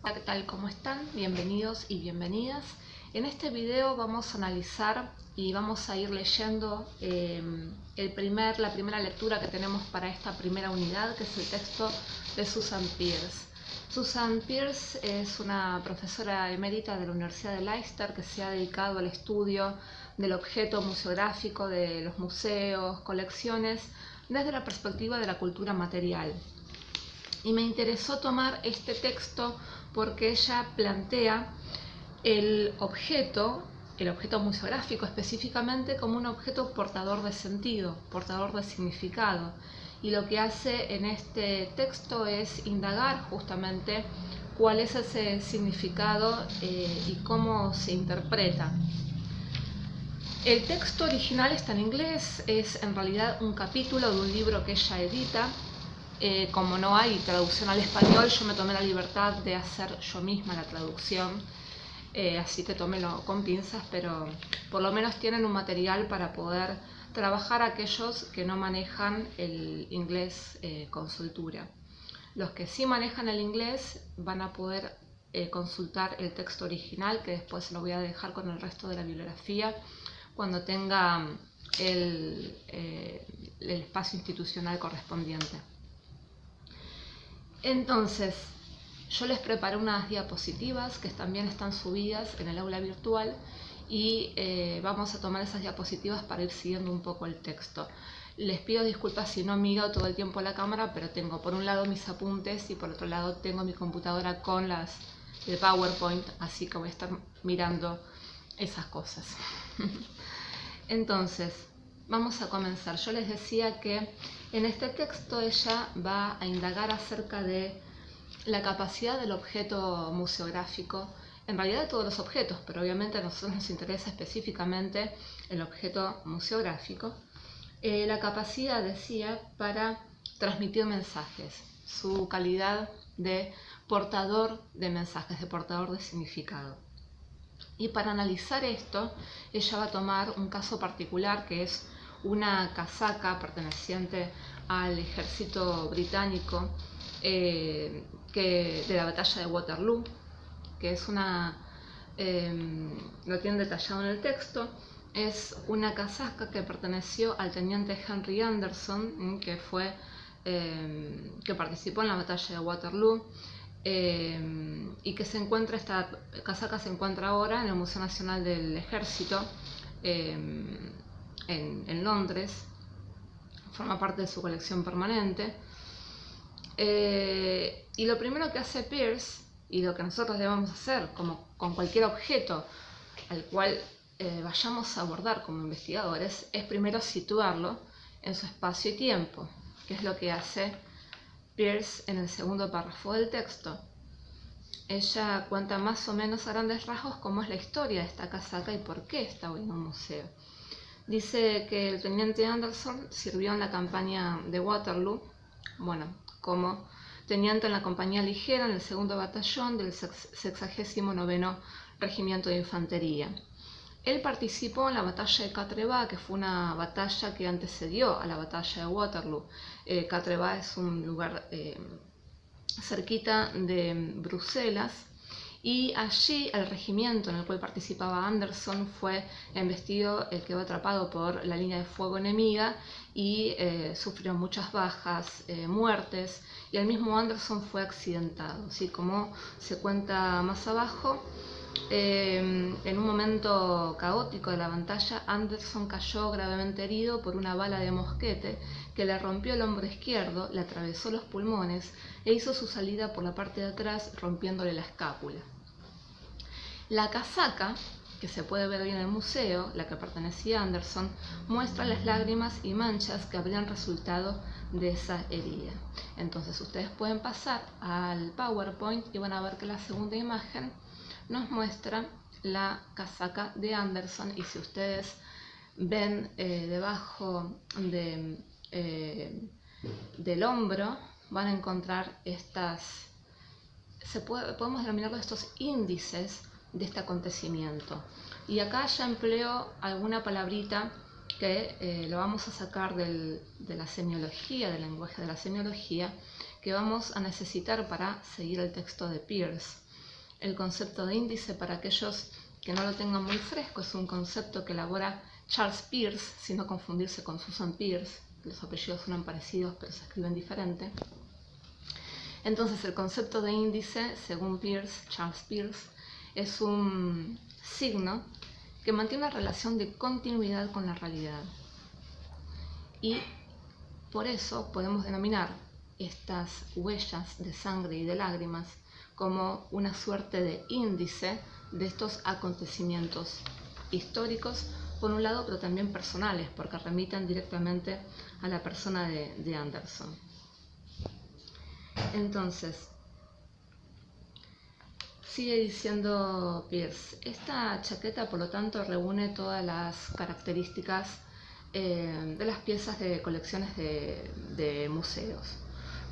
Hola, ¿qué tal? ¿Cómo están? Bienvenidos y bienvenidas. En este video vamos a analizar y vamos a ir leyendo la primera lectura que tenemos para esta primera unidad, que es el texto de Susan Peirce. Susan Peirce es una profesora emérita de la Universidad de Leicester que se ha dedicado al estudio del objeto museográfico, de los museos, colecciones, desde la perspectiva de la cultura material. Y me interesó tomar este texto porque ella plantea el objeto museográfico específicamente como un objeto portador de sentido, portador de significado. Y lo que hace en este texto es indagar justamente cuál es ese significado y cómo se interpreta. El texto original está en inglés, es en realidad un capítulo de un libro que ella edita. Como no hay traducción al español, yo me tomé la libertad de hacer yo misma la traducción, así que tómelo con pinzas, pero por lo menos tienen un material para poder trabajar aquellos que no manejan el inglés con soltura. Los que sí manejan el inglés van a poder consultar el texto original, que después lo voy a dejar con el resto de la bibliografía cuando tenga el espacio institucional correspondiente. Entonces, yo les preparé unas diapositivas que también están subidas en el aula virtual y vamos a tomar esas diapositivas para ir siguiendo un poco el texto. Les pido disculpas si no miro todo el tiempo la cámara, pero tengo por un lado mis apuntes y por otro lado tengo mi computadora con el PowerPoint, así que voy a estar mirando esas cosas. Entonces, vamos a comenzar. Yo les decía que en este texto ella va a indagar acerca de la capacidad del objeto museográfico, en realidad de todos los objetos, pero obviamente a nosotros nos interesa específicamente el objeto museográfico, la capacidad, decía, para transmitir mensajes, su calidad de portador de mensajes, de portador de significado. Y para analizar esto, ella va a tomar un caso particular que es una casaca perteneciente al ejército británico de la batalla de Waterloo, que es lo tienen detallado en el texto. Es una casaca que perteneció al teniente Henry Anderson, que participó en la batalla de Waterloo. Y que esta casaca se encuentra ahora en el Museo Nacional del Ejército en Londres, forma parte de su colección permanente. Y lo primero que hace Peirce, y lo que nosotros debemos hacer, como con cualquier objeto al cual vayamos a abordar como investigadores, es primero situarlo en su espacio y tiempo, que es lo que hace Peirce en el segundo párrafo del texto. Ella cuenta más o menos a grandes rasgos cómo es la historia de esta casaca y por qué está hoy en un museo. Dice que el teniente Anderson sirvió en la campaña de Waterloo, como teniente en la compañía ligera en el segundo batallón del 69º Regimiento de Infantería. Él participó en la batalla de Quatre-Bras, que fue una batalla que antecedió a la batalla de Waterloo. Quatre-Bras es un lugar cerquita de Bruselas, y allí el regimiento en el cual participaba Anderson fue embestido, quedó atrapado por la línea de fuego enemiga y sufrió muchas bajas, muertes, y el mismo Anderson fue accidentado, ¿sí? Como se cuenta más abajo. En un momento caótico de la batalla, Anderson cayó gravemente herido por una bala de mosquete que le rompió el hombro izquierdo, le atravesó los pulmones e hizo su salida por la parte de atrás, rompiéndole la escápula. La casaca, que se puede ver hoy en el museo, la que pertenecía a Anderson, muestra las lágrimas y manchas que habrían resultado de esa herida. Entonces ustedes pueden pasar al PowerPoint y van a ver que la segunda imagen nos muestra la casaca de Anderson, y si ustedes ven debajo del hombro van a encontrar podemos denominarlo estos índices de este acontecimiento. Y acá ya empleo alguna palabrita que lo vamos a sacar de la semiología, del lenguaje de la semiología, que vamos a necesitar para seguir el texto de Peirce. El concepto de índice, para aquellos que no lo tengan muy fresco, es un concepto que elabora Charles Peirce, sin no confundirse con Susan Peirce. Los apellidos suenan parecidos pero se escriben diferente. Entonces el concepto de índice, según Charles Peirce, es un signo que mantiene una relación de continuidad con la realidad. Y por eso podemos denominar estas huellas de sangre y de lágrimas como una suerte de índice de estos acontecimientos históricos, por un lado, pero también personales, porque remiten directamente a la persona de Anderson. Entonces, sigue diciendo Peirce, esta chaqueta, por lo tanto, reúne todas las características de las piezas de colecciones de museos.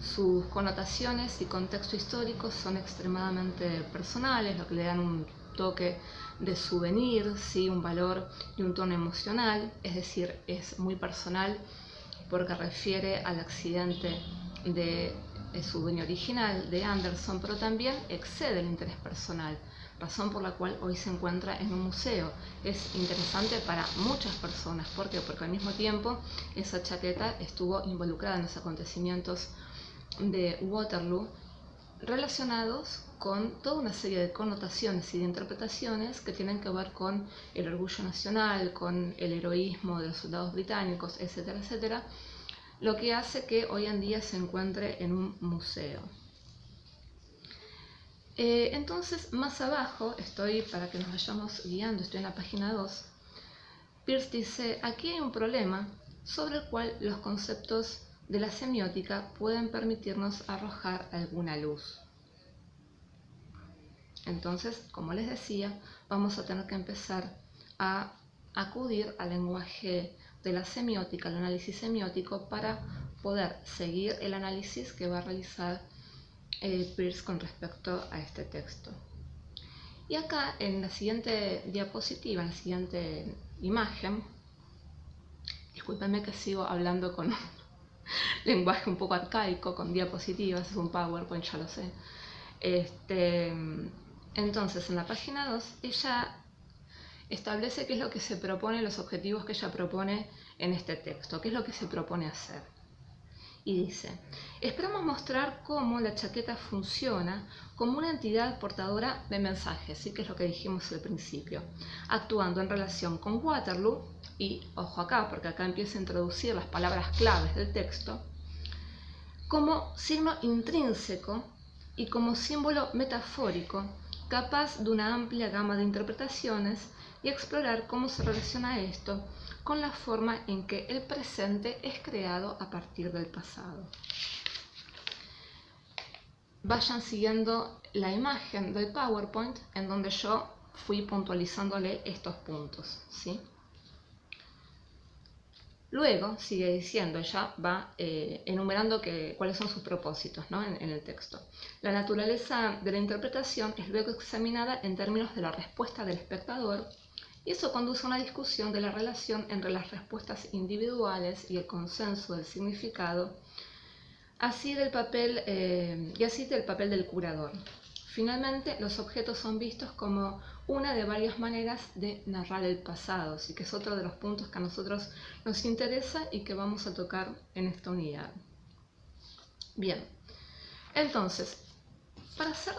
Sus connotaciones y contexto histórico son extremadamente personales, lo que le dan un toque de souvenir, ¿sí? Un valor y un tono emocional, es decir, es muy personal porque refiere al accidente de su dueño original, de Anderson, pero también excede el interés personal, razón por la cual hoy se encuentra en un museo. Es interesante para muchas personas. ¿Por qué? Porque al mismo tiempo esa chaqueta estuvo involucrada en los acontecimientos de Waterloo, relacionados con toda una serie de connotaciones y de interpretaciones que tienen que ver con el orgullo nacional, con el heroísmo de los soldados británicos, etcétera, etcétera, lo que hace que hoy en día se encuentre en un museo. Entonces, más abajo, para que nos vayamos guiando, estoy en la página 2, Peirce dice, aquí hay un problema sobre el cual los conceptos de la semiótica pueden permitirnos arrojar alguna luz. Entonces, como les decía, vamos a tener que empezar a acudir al lenguaje de la semiótica, al análisis semiótico, para poder seguir el análisis que va a realizar Peirce con respecto a este texto. Y acá, en la siguiente diapositiva, en la siguiente imagen, discúlpenme que sigo hablando con un lenguaje un poco arcaico, con diapositivas, es un PowerPoint, ya lo sé. Entonces, en la página 2, ella establece qué es lo que se propone, los objetivos que ella propone en este texto, qué es lo que se propone hacer. Y dice, esperamos mostrar cómo la chaqueta funciona como una entidad portadora de mensajes, ¿sí? Que es lo que dijimos al principio, actuando en relación con Waterloo, y ojo acá, porque acá empieza a introducir las palabras claves del texto, como signo intrínseco y como símbolo metafórico, capaz de una amplia gama de interpretaciones, y explorar cómo se relaciona esto con la forma en que el presente es creado a partir del pasado. Vayan siguiendo la imagen del PowerPoint en donde yo fui puntualizándole estos puntos, ¿sí? Luego, sigue diciendo, ya va enumerando cuáles son sus propósitos, ¿no? en el texto. La naturaleza de la interpretación es luego examinada en términos de la respuesta del espectador, y eso conduce a una discusión de la relación entre las respuestas individuales y el consenso del significado, así del papel del curador. Finalmente, los objetos son vistos como una de varias maneras de narrar el pasado, ¿sí? Que es otro de los puntos que a nosotros nos interesa y que vamos a tocar en esta unidad. Bien, entonces, para hacer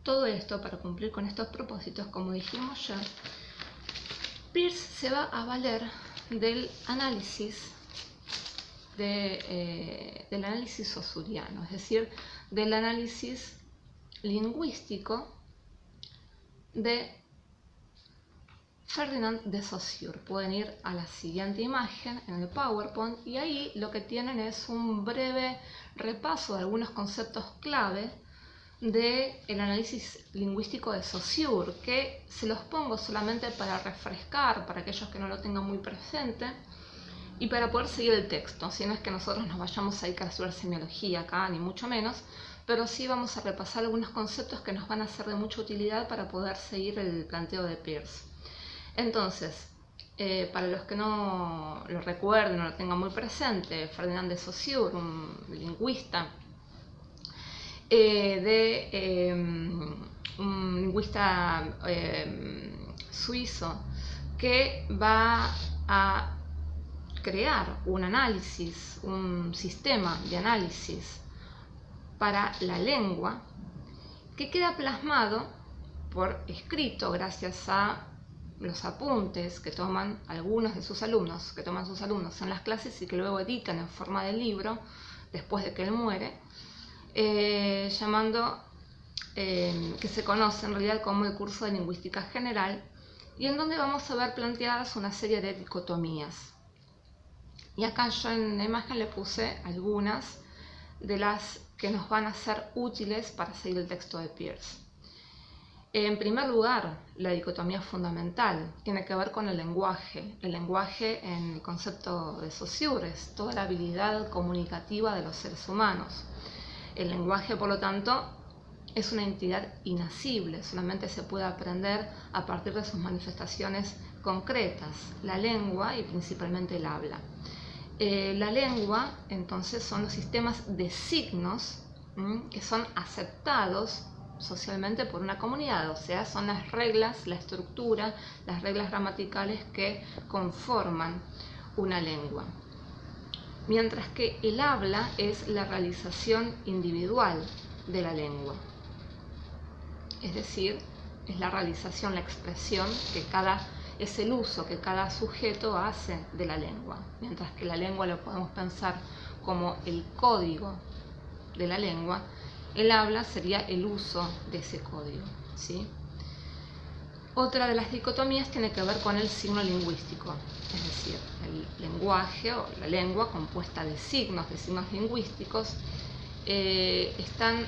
todo esto, para cumplir con estos propósitos, como dijimos ya, Peirce se va a valer del análisis saussuriano, es decir, del análisis lingüístico de Ferdinand de Saussure. Pueden ir a la siguiente imagen en el PowerPoint y ahí lo que tienen es un breve repaso de algunos conceptos clave del análisis lingüístico de Saussure, que se los pongo solamente para refrescar, para aquellos que no lo tengan muy presente, y para poder seguir el texto. Si no es que nosotros nos vayamos a ir a estudiar semiología acá, ni mucho menos, pero sí vamos a repasar algunos conceptos que nos van a ser de mucha utilidad para poder seguir el planteo de Peirce. Entonces, para los que no lo recuerden o lo tengan muy presente, Ferdinand de Saussure, un lingüista de un lingüista suizo que va a crear un análisis, un sistema de análisis para la lengua que queda plasmado por escrito gracias a los apuntes que toman algunos de sus alumnos, en las clases y que luego editan en forma de libro después de que él muere, que se conoce en realidad como el curso de lingüística general, y en donde vamos a ver planteadas una serie de dicotomías. Y acá yo en la imagen le puse algunas de las que nos van a ser útiles para seguir el texto de Peirce. En primer lugar, la dicotomía fundamental tiene que ver con el lenguaje. El lenguaje en el concepto de Saussure es toda la habilidad comunicativa de los seres humanos. El lenguaje, por lo tanto, es una entidad inacible, solamente se puede aprender a partir de sus manifestaciones concretas, la lengua y principalmente el habla. La lengua, entonces, son los sistemas de signos que son aceptados socialmente por una comunidad, o sea, son las reglas, la estructura, las reglas gramaticales que conforman una lengua. Mientras que el habla es la realización individual de la lengua. Es decir, es la realización, la expresión es el uso que cada sujeto hace de la lengua. Mientras que la lengua lo podemos pensar como el código de la lengua, el habla sería el uso de ese código, ¿sí? Otra de las dicotomías tiene que ver con el signo lingüístico, es decir, el lenguaje o la lengua compuesta de signos lingüísticos, están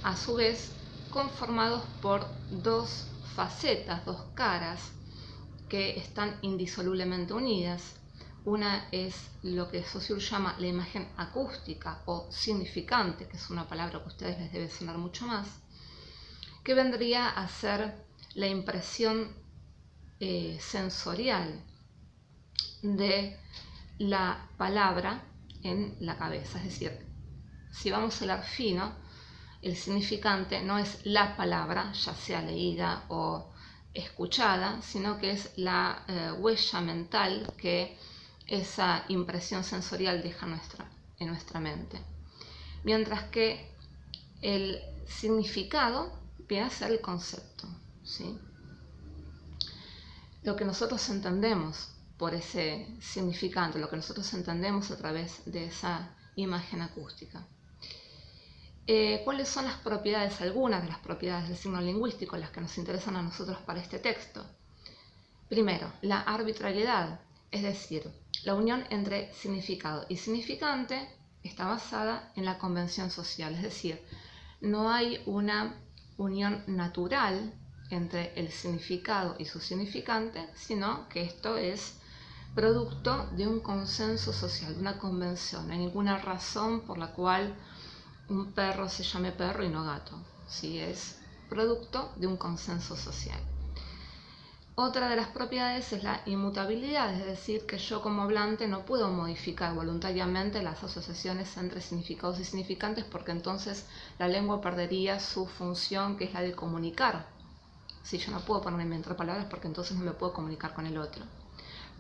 a su vez conformados por dos facetas, dos caras que están indisolublemente unidas. Una es lo que Saussure llama la imagen acústica o significante, que es una palabra que a ustedes les debe sonar mucho más, que vendría a ser la impresión sensorial de la palabra en la cabeza. Es decir, si vamos a hilar fino, el significante no es la palabra, ya sea leída o escuchada, sino que es la huella mental que esa impresión sensorial deja en nuestra mente. Mientras que el significado viene a ser el concepto, ¿sí? Lo que nosotros entendemos por ese significante, lo que nosotros entendemos a través de esa imagen acústica. ¿Cuáles son las propiedades, algunas de las propiedades del signo lingüístico, las que nos interesan a nosotros para este texto? Primero, la arbitrariedad, es decir, la unión entre significado y significante está basada en la convención social, es decir, no hay una unión natural entre el significado y su significante, sino que esto es producto de un consenso social, de una convención. No hay ninguna razón por la cual un perro se llame perro y no gato, ¿sí? Es producto de un consenso social. Otra de las propiedades es la inmutabilidad, es decir, que yo como hablante no puedo modificar voluntariamente las asociaciones entre significados y significantes, porque entonces la lengua perdería su función, que es la de comunicar. Si yo no puedo ponerme entre palabras, porque entonces no me puedo comunicar con el otro.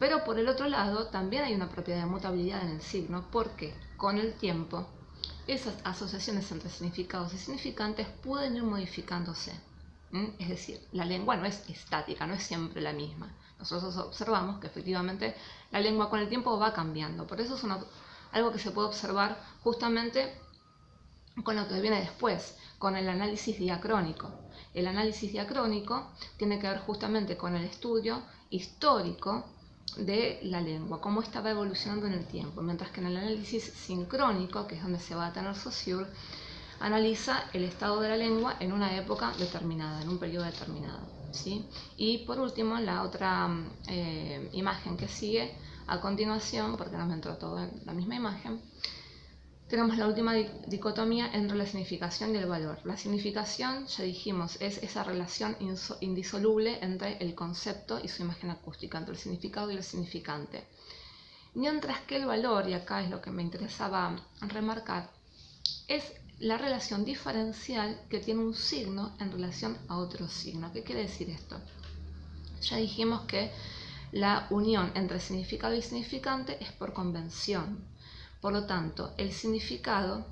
Pero por el otro lado también hay una propiedad de mutabilidad en el signo, porque con el tiempo esas asociaciones entre significados y significantes pueden ir modificándose. Es decir, la lengua no es estática, no es siempre la misma. Nosotros observamos que efectivamente la lengua con el tiempo va cambiando. Por eso es algo que se puede observar justamente con lo que viene después, con el análisis diacrónico. El análisis diacrónico tiene que ver justamente con el estudio histórico de la lengua, cómo esta va evolucionando en el tiempo, mientras que en el análisis sincrónico, que es donde se va a tener Saussure, analiza el estado de la lengua en una época determinada, en un periodo determinado, ¿sí? Y por último, la otra imagen que sigue a continuación, porque no me entró todo en la misma imagen, tenemos la última dicotomía entre la significación y el valor. La significación, ya dijimos, es esa relación indisoluble entre el concepto y su imagen acústica, entre el significado y el significante. Mientras que el valor, y acá es lo que me interesaba remarcar, es la relación diferencial que tiene un signo en relación a otro signo. ¿Qué quiere decir esto? Ya dijimos que la unión entre significado y significante es por convención. Por lo tanto, el significado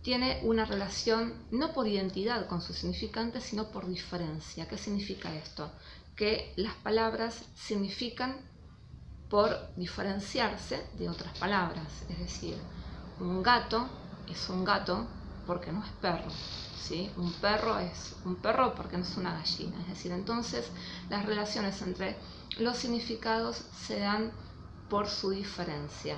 tiene una relación no por identidad con su significante, sino por diferencia. ¿Qué significa esto? Que las palabras significan por diferenciarse de otras palabras. Es decir, un gato es un gato porque no es perro, ¿sí? Un perro es un perro porque no es una gallina. Es decir, entonces las relaciones entre los significados se dan por su diferencia.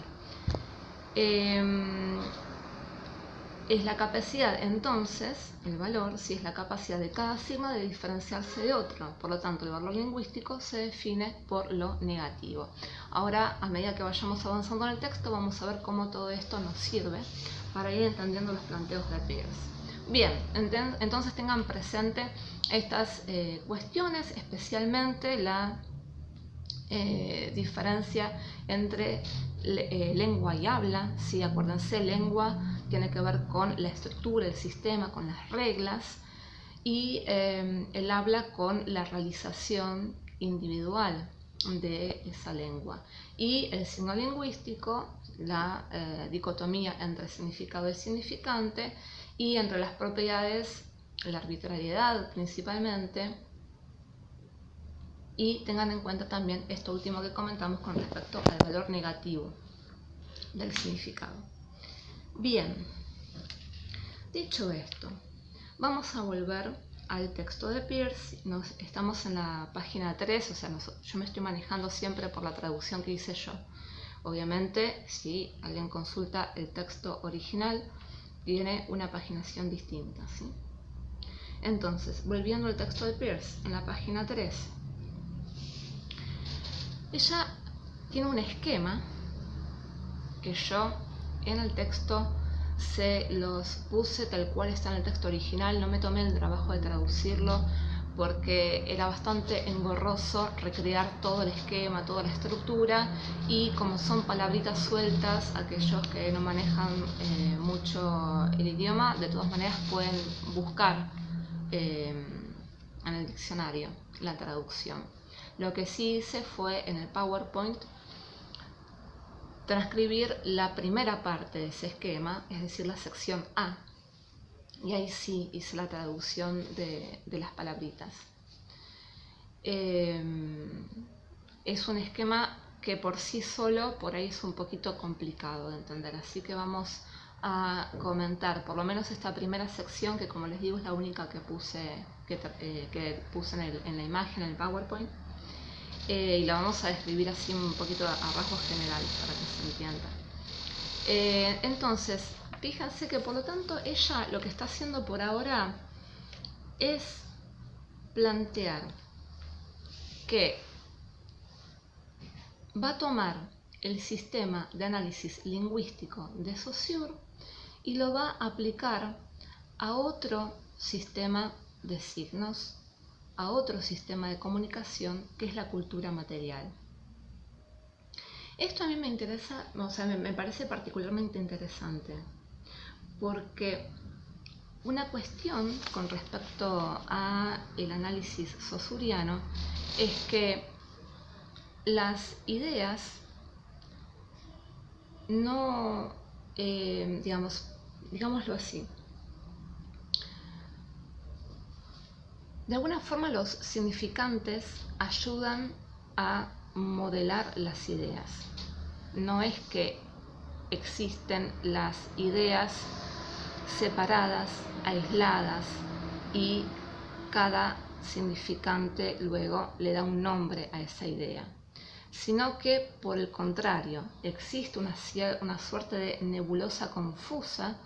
Es la capacidad, entonces, el valor, si es la capacidad de cada signo de diferenciarse de otro. Por lo tanto, el valor lingüístico se define por lo negativo. Ahora, a medida que vayamos avanzando en el texto, vamos a ver cómo todo esto nos sirve para ir entendiendo los planteos de Peirce. Bien, entonces tengan presente estas cuestiones, especialmente la diferencia entre lengua y habla. ¿Sí? Acuérdense, lengua tiene que ver con la estructura, el sistema, con las reglas, y el habla con la realización individual de esa lengua. Y el signo lingüístico, la dicotomía entre significado y significante, y entre las propiedades, la arbitrariedad principalmente. Y tengan en cuenta también esto último que comentamos con respecto al valor negativo del significado. Bien, dicho esto, vamos a volver al texto de Peirce. Estamos en la página 3, o sea, yo me estoy manejando siempre por la traducción que hice yo. Obviamente, si alguien consulta el texto original, tiene una paginación distinta, ¿sí? Entonces, volviendo al texto de Peirce, en la página 3, ella tiene un esquema que yo en el texto se los puse tal cual está en el texto original. No me tomé el trabajo de traducirlo porque era bastante engorroso recrear todo el esquema, toda la estructura, y como son palabritas sueltas, aquellos que no manejan mucho el idioma, de todas maneras pueden buscar en el diccionario la traducción. Lo que sí hice fue en el PowerPoint transcribir la primera parte de ese esquema, es decir, la sección A, y ahí sí hice la traducción de las palabritas. Es un esquema que por sí solo por ahí es un poquito complicado de entender, así que vamos a comentar por lo menos esta primera sección, que como les digo es la única que puse, en la imagen, en el PowerPoint. Y la vamos a describir así un poquito a rasgos generales para que se entienda. Entonces, fíjense que por lo tanto ella lo que está haciendo por ahora es plantear que va a tomar el sistema de análisis lingüístico de Saussure y lo va a aplicar a otro sistema de signos, a otro sistema de comunicación, que es la cultura material. Esto a mí me interesa, o sea, me parece particularmente interesante, porque una cuestión con respecto a el análisis saussuriano es que las ideas no, digámoslo así, de alguna forma los significantes ayudan a modelar las ideas. No es que existen las ideas separadas, aisladas, y cada significante luego le da un nombre a esa idea, sino que por el contrario existe una suerte de nebulosa confusa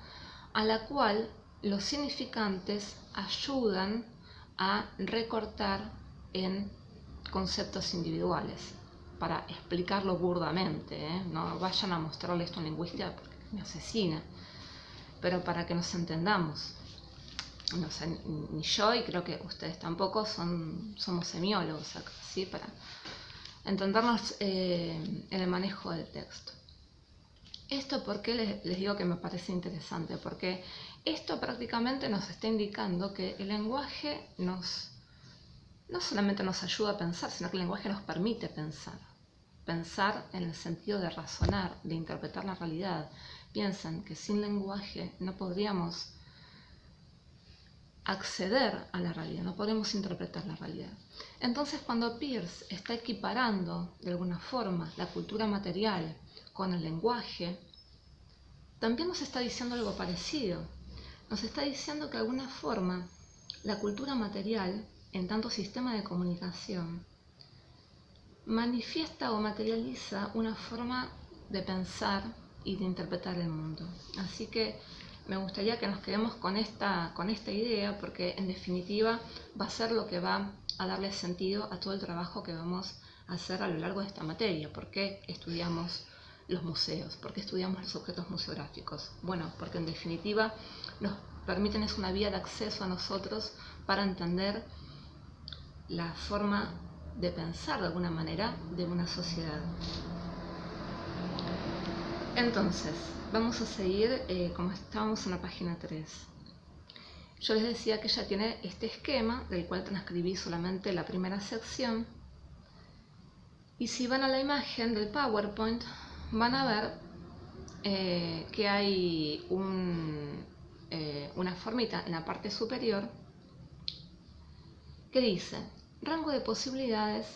a la cual los significantes ayudan a recortar en conceptos individuales. Para explicarlo burdamente, no vayan a mostrarle esto en lingüística porque me asesina, pero para que nos entendamos. No sé, ni yo, y creo que ustedes tampoco, somos semiólogos acá, ¿sí? Para entendernos en el manejo del texto. Esto porque les digo que me parece interesante, porque esto prácticamente nos está indicando que el lenguaje no solamente nos ayuda a pensar, sino que el lenguaje nos permite pensar. Pensar en el sentido de razonar, de interpretar la realidad. Piensan que sin lenguaje no podríamos acceder a la realidad, no podemos interpretar la realidad. Entonces, cuando Peirce está equiparando de alguna forma la cultura material con el lenguaje, también nos está diciendo algo parecido. Nos está diciendo que de alguna forma la cultura material, en tanto sistema de comunicación, manifiesta o materializa una forma de pensar y de interpretar el mundo. Así que me gustaría que nos quedemos con esta idea, porque en definitiva va a ser lo que va a darle sentido a todo el trabajo que vamos a hacer a lo largo de esta materia. ¿Por qué estudiamos los museos? ¿Por qué estudiamos los objetos museográficos? Bueno, porque en definitiva nos permiten, es una vía de acceso a nosotros para entender la forma de pensar de alguna manera de una sociedad. Entonces, vamos a seguir como estábamos en la página 3. Yo les decía que ya tiene este esquema, del cual transcribí solamente la primera sección. Y si van a la imagen del PowerPoint, van a ver que hay una formita en la parte superior que dice rango de posibilidades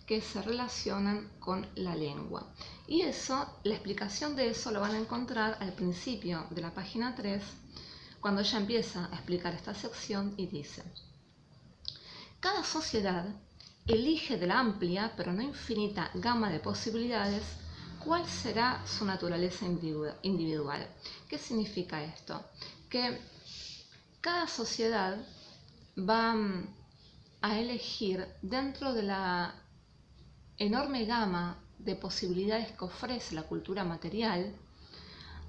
que se relacionan con la lengua. Y eso, la explicación de eso lo van a encontrar al principio de la página 3, cuando ella empieza a explicar esta sección y dice: cada sociedad elige de la amplia, pero no infinita, gama de posibilidades cuál será su naturaleza individual. ¿Qué significa esto? Que cada sociedad va a elegir dentro de la enorme gama de posibilidades que ofrece la cultura material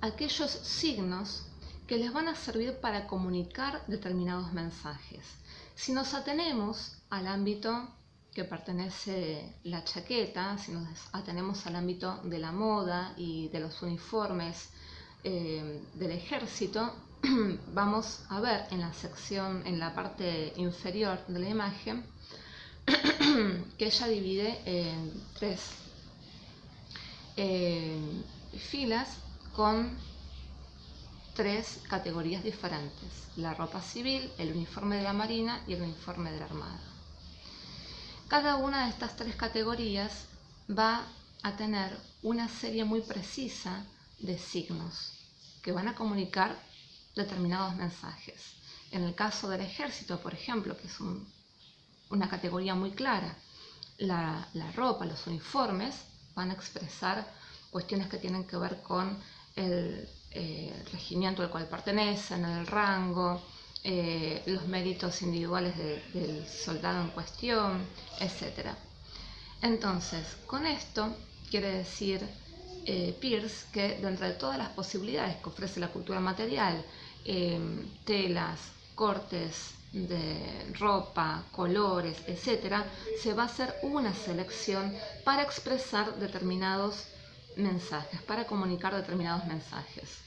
aquellos signos que les van a servir para comunicar determinados mensajes. Si nos atenemos al ámbito que pertenece la chaqueta, si nos atenemos al ámbito de la moda y de los uniformes del ejército, vamos a ver en la sección, en la parte inferior de la imagen, que ella divide en 3 filas con 3 categorías diferentes: la ropa civil, el uniforme de la marina y el uniforme de la armada. Cada una de estas 3 categorías va a tener una serie muy precisa de signos que van a comunicar determinados mensajes. En el caso del ejército, por ejemplo, que es una categoría muy clara, la ropa, los uniformes van a expresar cuestiones que tienen que ver con el regimiento al cual pertenecen, el rango, los méritos individuales del soldado en cuestión, etc. Entonces, con esto quiere decir Peirce que dentro de todas las posibilidades que ofrece la cultura material, telas, cortes de ropa, colores, etc., se va a hacer una selección para expresar determinados mensajes, para comunicar determinados mensajes.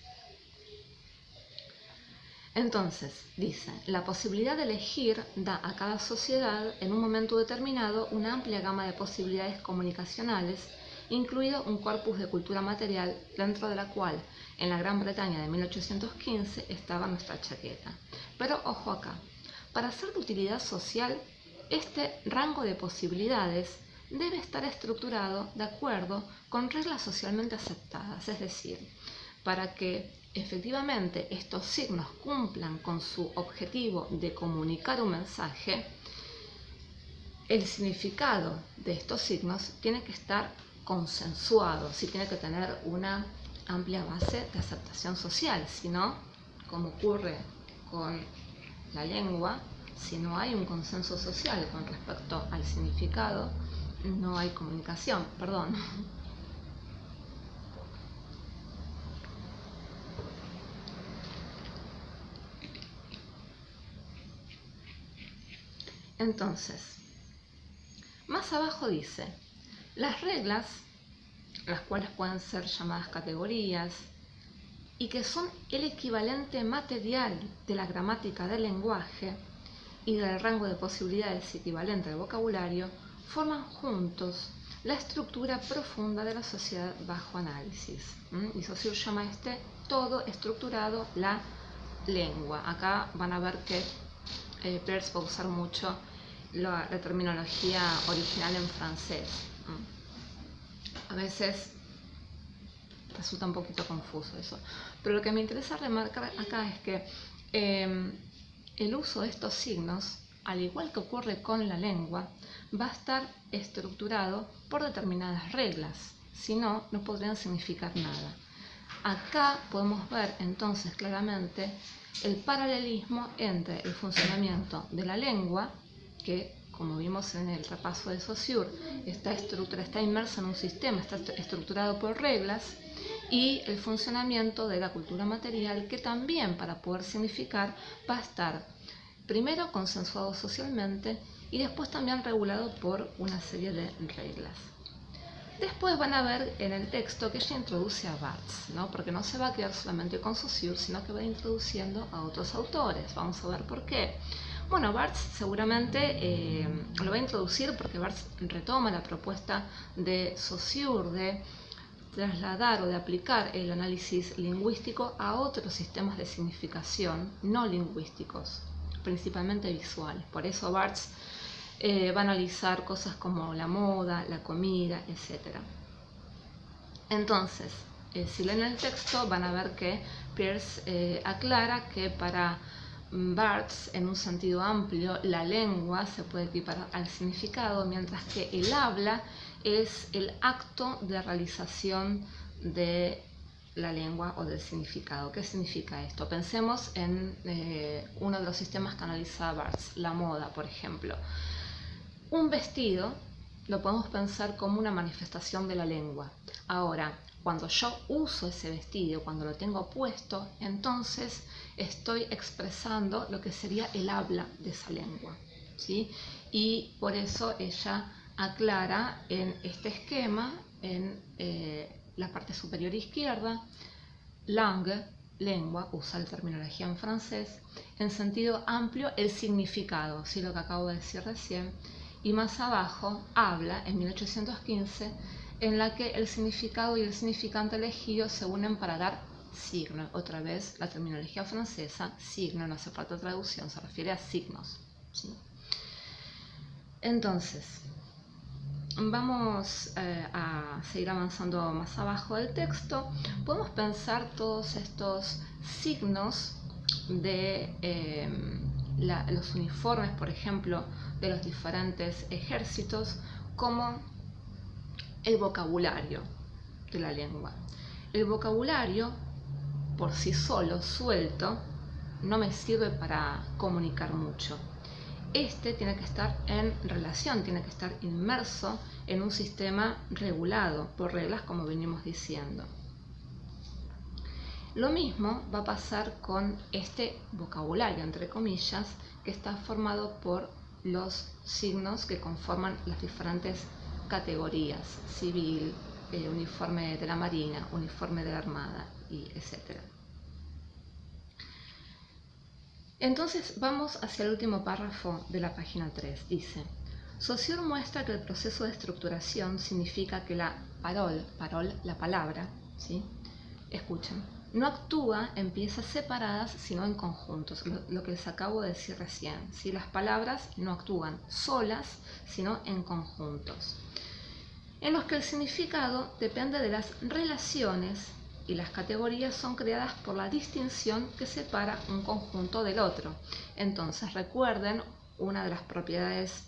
Entonces, dice, la posibilidad de elegir da a cada sociedad en un momento determinado una amplia gama de posibilidades comunicacionales, incluido un corpus de cultura material, dentro de la cual en la Gran Bretaña de 1815 estaba nuestra chaqueta. Pero ojo acá, para ser de utilidad social, este rango de posibilidades debe estar estructurado de acuerdo con reglas socialmente aceptadas, es decir, para que efectivamente estos signos cumplan con su objetivo de comunicar un mensaje, el significado de estos signos tiene que estar consensuado, sí tiene que tener una amplia base de aceptación social, si no, como ocurre con la lengua, si no hay un consenso social con respecto al significado, no hay comunicación, perdón. Entonces, más abajo dice, las reglas las cuales pueden ser llamadas categorías, y que son el equivalente material de la gramática del lenguaje y del rango de posibilidades equivalente al vocabulario, forman juntos la estructura profunda de la sociedad bajo análisis. Y Saussure llama todo estructurado la lengua. Acá van a ver que Peirce va a usar mucho la terminología original en francés. A veces resulta un poquito confuso eso, pero lo que me interesa remarcar acá es que el uso de estos signos, al igual que ocurre con la lengua, va a estar estructurado por determinadas reglas, si no, no podrían significar nada. Acá podemos ver entonces claramente el paralelismo entre el funcionamiento de la lengua, que como vimos en el repaso de Saussure, está inmersa en un sistema, está estructurado por reglas, y el funcionamiento de la cultura material, que también para poder significar va a estar primero consensuado socialmente y después también regulado por una serie de reglas. Después van a ver en el texto que ella introduce a Barthes, ¿no? Porque no se va a quedar solamente con Saussure, sino que va introduciendo a otros autores. Vamos a ver por qué. Bueno, Barthes seguramente lo va a introducir porque Barthes retoma la propuesta de Saussure de trasladar o de aplicar el análisis lingüístico a otros sistemas de significación no lingüísticos, principalmente visuales. Por eso Barthes va a analizar cosas como la moda, la comida, etc. Entonces, si leen el texto van a ver que Peirce aclara que para Barthes, en un sentido amplio, la lengua se puede equiparar al significado, mientras que el habla es el acto de realización de la lengua o del significado. ¿Qué significa esto? Pensemos en uno de los sistemas que analiza Barthes, la moda, por ejemplo. Un vestido lo podemos pensar como una manifestación de la lengua. Ahora, cuando yo uso ese vestido, cuando lo tengo puesto, entonces estoy expresando lo que sería el habla de esa lengua, ¿sí? Y por eso ella aclara en este esquema, en la parte superior izquierda, langue, lengua, usa la terminología en francés, en sentido amplio el significado, ¿sí? Lo que acabo de decir recién, y más abajo habla, en 1815, en la que el significado y el significante elegido se unen para dar signo. Otra vez, la terminología francesa, signo, no hace falta traducción, se refiere a signos, ¿sí? Entonces, vamos a seguir avanzando más abajo del texto. Podemos pensar todos estos signos de los uniformes, por ejemplo, de los diferentes ejércitos, como el vocabulario de la lengua. El vocabulario, por sí solo, suelto, no me sirve para comunicar mucho. Tiene que estar en relación, tiene que estar inmerso en un sistema regulado por reglas, como venimos diciendo. Lo mismo va a pasar con este vocabulario, entre comillas, que está formado por los signos que conforman las diferentes categorías: civil, uniforme de la marina, uniforme de la armada, y etc. Entonces vamos hacia el último párrafo de la página 3. Dice: Saussure muestra que el proceso de estructuración significa que la parole, la palabra, ¿sí? Escuchen, no actúa en piezas separadas sino en conjuntos, lo que les acabo de decir recién, ¿sí? Las palabras no actúan solas sino en conjuntos, en los que el significado depende de las relaciones y las categorías son creadas por la distinción que separa un conjunto del otro. Entonces recuerden una de las propiedades,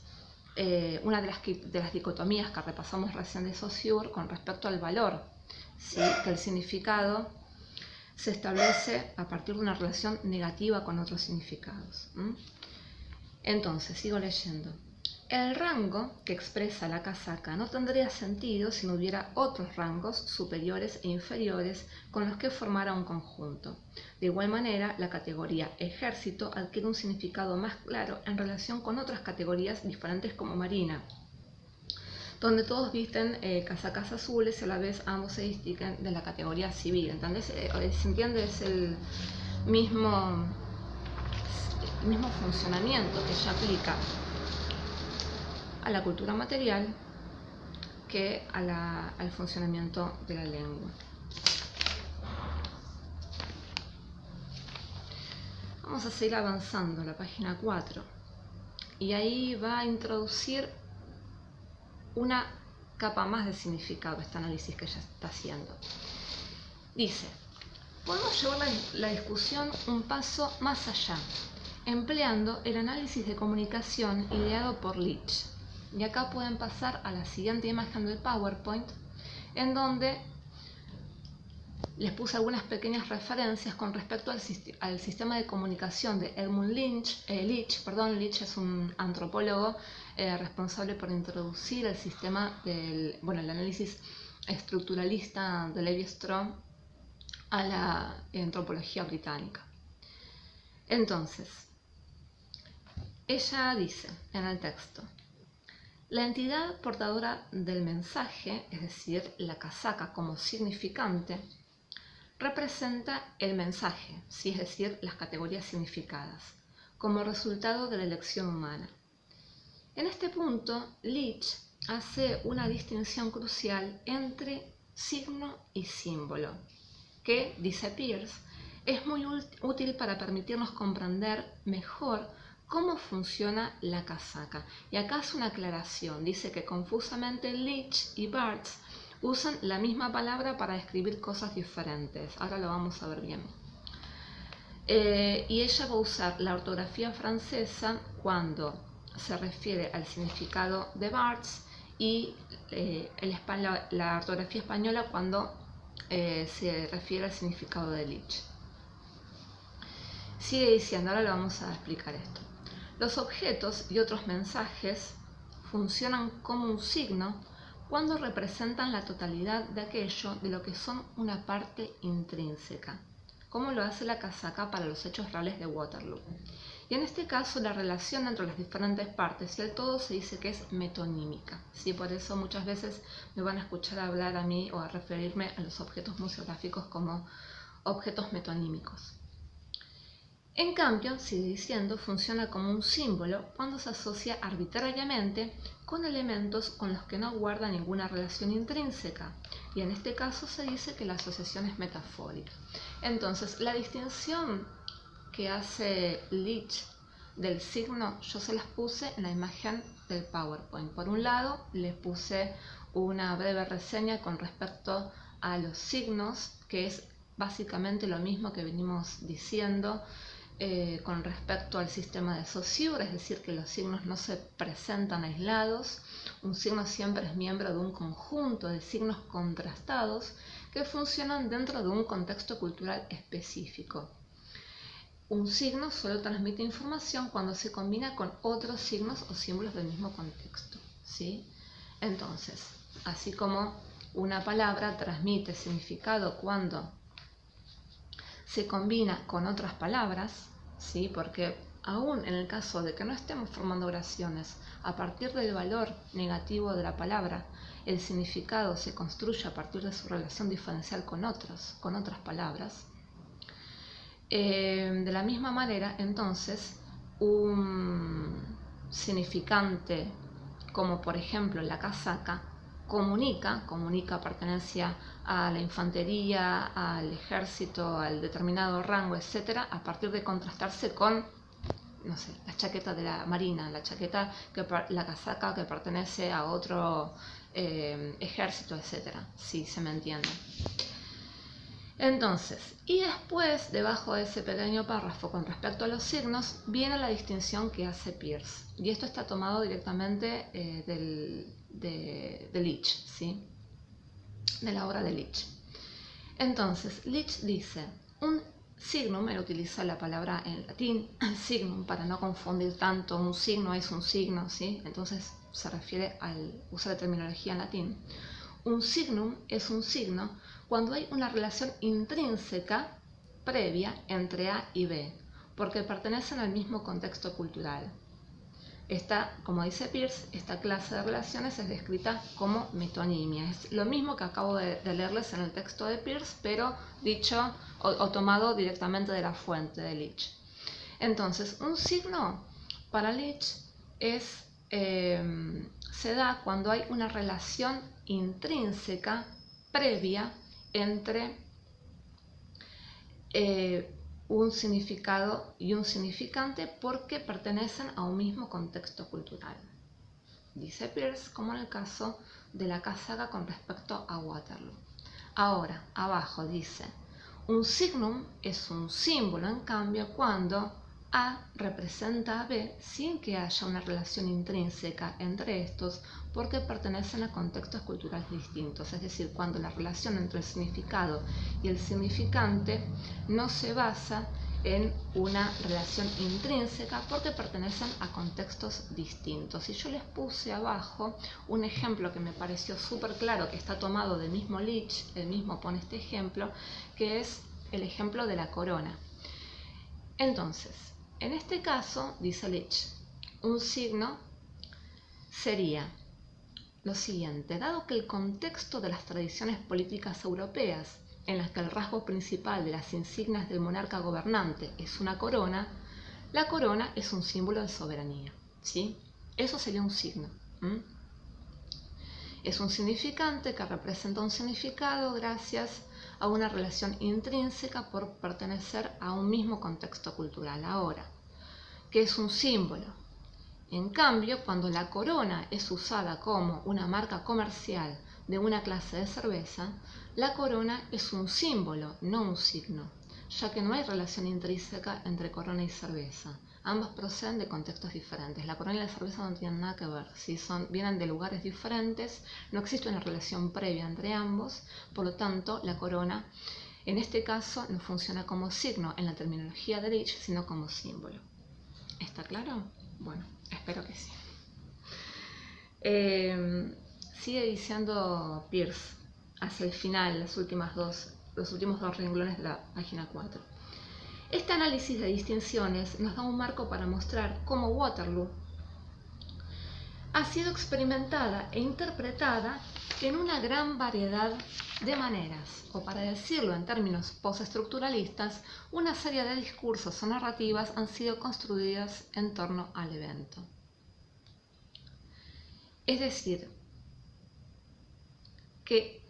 una de las dicotomías que repasamos recién de Saussure con respecto al valor, ¿sí? Que el significado se establece a partir de una relación negativa con otros significados. Entonces, sigo leyendo. El rango que expresa la casaca no tendría sentido si no hubiera otros rangos superiores e inferiores con los que formara un conjunto. De igual manera, la categoría ejército adquiere un significado más claro en relación con otras categorías diferentes como marina. donde todos visten casacas azules y a la vez ambos se distinguen de la categoría civil. ¿Entendés? ¿Se entiende? Es el mismo funcionamiento que ya aplica a la cultura material que al funcionamiento de la lengua. Vamos a seguir avanzando a la página 4 y ahí va a introducir una capa más de significado este análisis que ella está haciendo. Dice: podemos llevar la discusión un paso más allá, empleando el análisis de comunicación ideado por Leach. Y acá pueden pasar a la siguiente imagen del PowerPoint, en donde les puse algunas pequeñas referencias con respecto al sistema de comunicación de Edmund Leach. Leach es un antropólogo responsable por introducir el sistema el análisis estructuralista de Levi-Strauss a la antropología británica. Entonces, ella dice en el texto: la entidad portadora del mensaje, es decir, la casaca como significante, representa el mensaje, ¿sí? Es decir, las categorías significadas, como resultado de la elección humana. En este punto, Leach hace una distinción crucial entre signo y símbolo, que, dice Peirce, es muy útil para permitirnos comprender mejor cómo funciona la casaca. Y acá hace una aclaración, dice que confusamente Leach y Barthes usan la misma palabra para describir cosas diferentes. Ahora lo vamos a ver bien. Y ella va a usar la ortografía francesa cuando se refiere al significado de Barthes y la ortografía española cuando se refiere al significado de Leach. Sigue diciendo, ahora lo vamos a explicar esto. Los objetos y otros mensajes funcionan como un signo cuando representan la totalidad de aquello de lo que son una parte intrínseca, como lo hace la casaca para los hechos reales de Waterloo. Y en este caso la relación entre las diferentes partes y el todo se dice que es metonímica, ¿sí? Por eso muchas veces me van a escuchar hablar a mí o a referirme a los objetos museográficos como objetos metonímicos. En cambio, sigue diciendo, funciona como un símbolo cuando se asocia arbitrariamente con elementos con los que no guarda ninguna relación intrínseca, y en este caso se dice que la asociación es metafórica. Entonces, la distinción que hace Leach del signo, yo se las puse en la imagen del PowerPoint. Por un lado, les puse una breve reseña con respecto a los signos, que es básicamente lo mismo que venimos diciendo con respecto al sistema de Saussure, es decir, que los signos no se presentan aislados. Un signo siempre es miembro de un conjunto de signos contrastados que funcionan dentro de un contexto cultural específico. Un signo solo transmite información cuando se combina con otros signos o símbolos del mismo contexto, ¿sí? Entonces, así como una palabra transmite significado cuando se combina con otras palabras, ¿sí? Porque aún en el caso de que no estemos formando oraciones a partir del valor negativo de la palabra, el significado se construye a partir de su relación diferencial con otras palabras. De la misma manera, entonces, un significante como por ejemplo la casaca comunica pertenencia a la infantería, al ejército, al determinado rango, etc., a partir de contrastarse con, no sé, la chaqueta de la marina, la casaca que pertenece a otro ejército, etc., si se me entiende. Entonces, y después, debajo de ese pequeño párrafo con respecto a los signos, viene la distinción que hace Peirce. Y esto está tomado directamente de Leach, ¿sí? De la obra de Leach. Entonces, Leach dice, un signum, él utiliza la palabra en latín, signum, para no confundir tanto, un signo es un signo, ¿sí? Entonces se refiere al uso de terminología en latín. Un signum es un signo cuando hay una relación intrínseca previa entre A y B, porque pertenecen al mismo contexto cultural. Esta, como dice Peirce, esta clase de relaciones es descrita como metonimia. Es lo mismo que acabo de leerles en el texto de Peirce, pero dicho o tomado directamente de la fuente de Leach. Entonces, un signo para Leach se da cuando hay una relación intrínseca previa entre un significado y un significante porque pertenecen a un mismo contexto cultural. Dice Peirce, como en el caso de la casaca con respecto a Waterloo. Ahora, abajo dice, un signum es un símbolo, en cambio, cuando A representa a B sin que haya una relación intrínseca entre estos porque pertenecen a contextos culturales distintos, es decir, cuando la relación entre el significado y el significante no se basa en una relación intrínseca porque pertenecen a contextos distintos. Y yo les puse abajo un ejemplo que me pareció súper claro, que está tomado del mismo Leach, él mismo pone este ejemplo, que es el ejemplo de la corona. Entonces, en este caso, dice Leach, un signo sería lo siguiente: dado que el contexto de las tradiciones políticas europeas, en las que el rasgo principal de las insignias del monarca gobernante es una corona, la corona es un símbolo de soberanía, ¿sí? Eso sería un signo. Es un significante que representa un significado gracias a una relación intrínseca por pertenecer a un mismo contexto cultural. Ahora, ¿qué es un símbolo? En cambio, cuando la corona es usada como una marca comercial de una clase de cerveza, la corona es un símbolo, no un signo, ya que no hay relación intrínseca entre corona y cerveza. Ambas proceden de contextos diferentes. La corona y la cerveza no tienen nada que ver, ¿sí? Vienen de lugares diferentes, no existe una relación previa entre ambos, por lo tanto, la corona, en este caso, no funciona como signo en la terminología de Leach, sino como símbolo. ¿Está claro? Bueno, espero que sí. Sigue diciendo Peirce hacia el final, los últimos dos renglones de la página 4. Este análisis de distinciones nos da un marco para mostrar cómo Waterloo ha sido experimentada e interpretada en una gran variedad de maneras, o para decirlo en términos postestructuralistas, una serie de discursos o narrativas han sido construidas en torno al evento. Es decir, que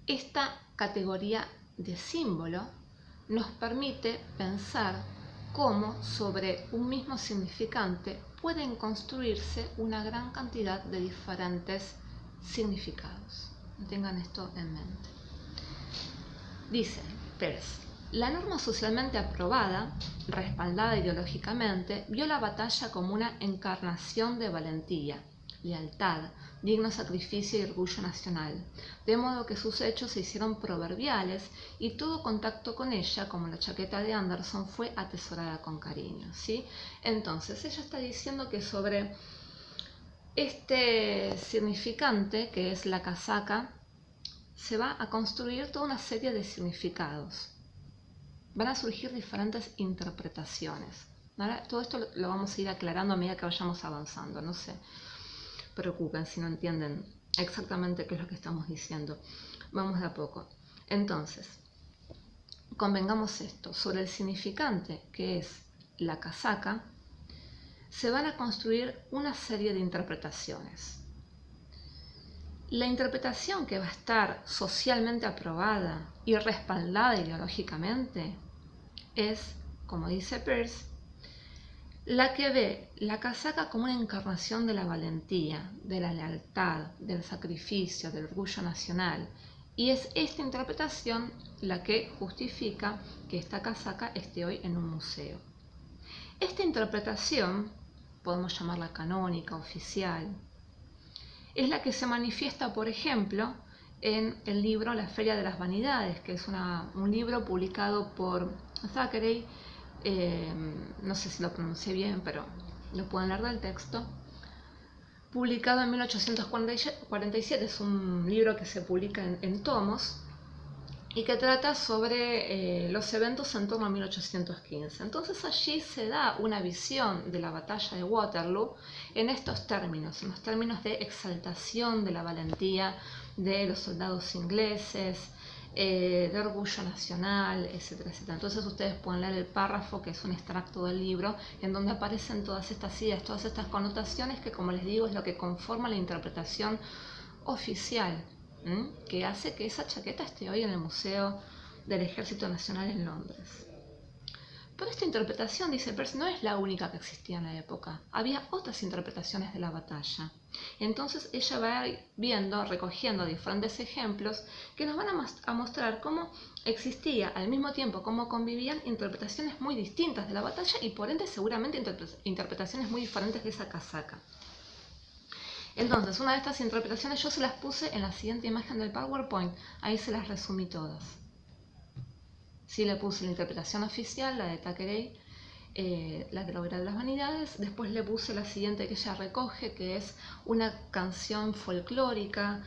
esta categoría de símbolo nos permite pensar cómo sobre un mismo significante pueden construirse una gran cantidad de diferentes significados. Tengan esto en mente. Dice Peirce, la norma socialmente aprobada, respaldada ideológicamente, vio la batalla como una encarnación de valentía, lealtad, digno sacrificio y orgullo nacional, de modo que sus hechos se hicieron proverbiales y todo contacto con ella, como la chaqueta de Anderson, fue atesorada con cariño, ¿sí? Entonces, ella está diciendo que sobre este significante, que es la casaca, se va a construir toda una serie de significados. Van a surgir diferentes interpretaciones. Ahora, todo esto lo vamos a ir aclarando a medida que vayamos avanzando, no se preocupen si no entienden exactamente qué es lo que estamos diciendo. Vamos de a poco. Entonces, convengamos esto, sobre el significante, que es la casaca, se van a construir una serie de interpretaciones. La interpretación que va a estar socialmente aprobada y respaldada ideológicamente es, como dice Peirce, la que ve la casaca como una encarnación de la valentía, de la lealtad, del sacrificio, del orgullo nacional. Y es esta interpretación la que justifica que esta casaca esté hoy en un museo. Esta interpretación, podemos llamarla canónica, oficial, es la que se manifiesta, por ejemplo, en el libro La Feria de las Vanidades, que es un libro publicado por Thackeray. No sé si lo pronuncié bien, pero lo pueden leer del texto. Publicado en 1847, es un libro que se publica en tomos, y que trata sobre los eventos en torno a 1815. Entonces allí se da una visión de la batalla de Waterloo en estos términos, en los términos de exaltación de la valentía de los soldados ingleses, de orgullo nacional, etcétera, etcétera. Entonces ustedes pueden leer el párrafo, que es un extracto del libro, en donde aparecen todas estas ideas, todas estas connotaciones que, como les digo, es lo que conforma la interpretación oficial, que hace que esa chaqueta esté hoy en el Museo del Ejército Nacional en Londres. Pero esta interpretación, dice Peirce, no es la única que existía en la época. Había otras interpretaciones de la batalla. Entonces ella va a ir viendo, recogiendo diferentes ejemplos que nos van a mostrar cómo existía al mismo tiempo, cómo convivían interpretaciones muy distintas de la batalla y por ende seguramente interpretaciones muy diferentes de esa casaca. Entonces, una de estas interpretaciones yo se las puse en la siguiente imagen del PowerPoint. Ahí se las resumí todas. Sí, le puse la interpretación oficial, la de Thackeray, la de la Hoguera de las Vanidades. Después le puse la siguiente que ella recoge, que es una canción folclórica,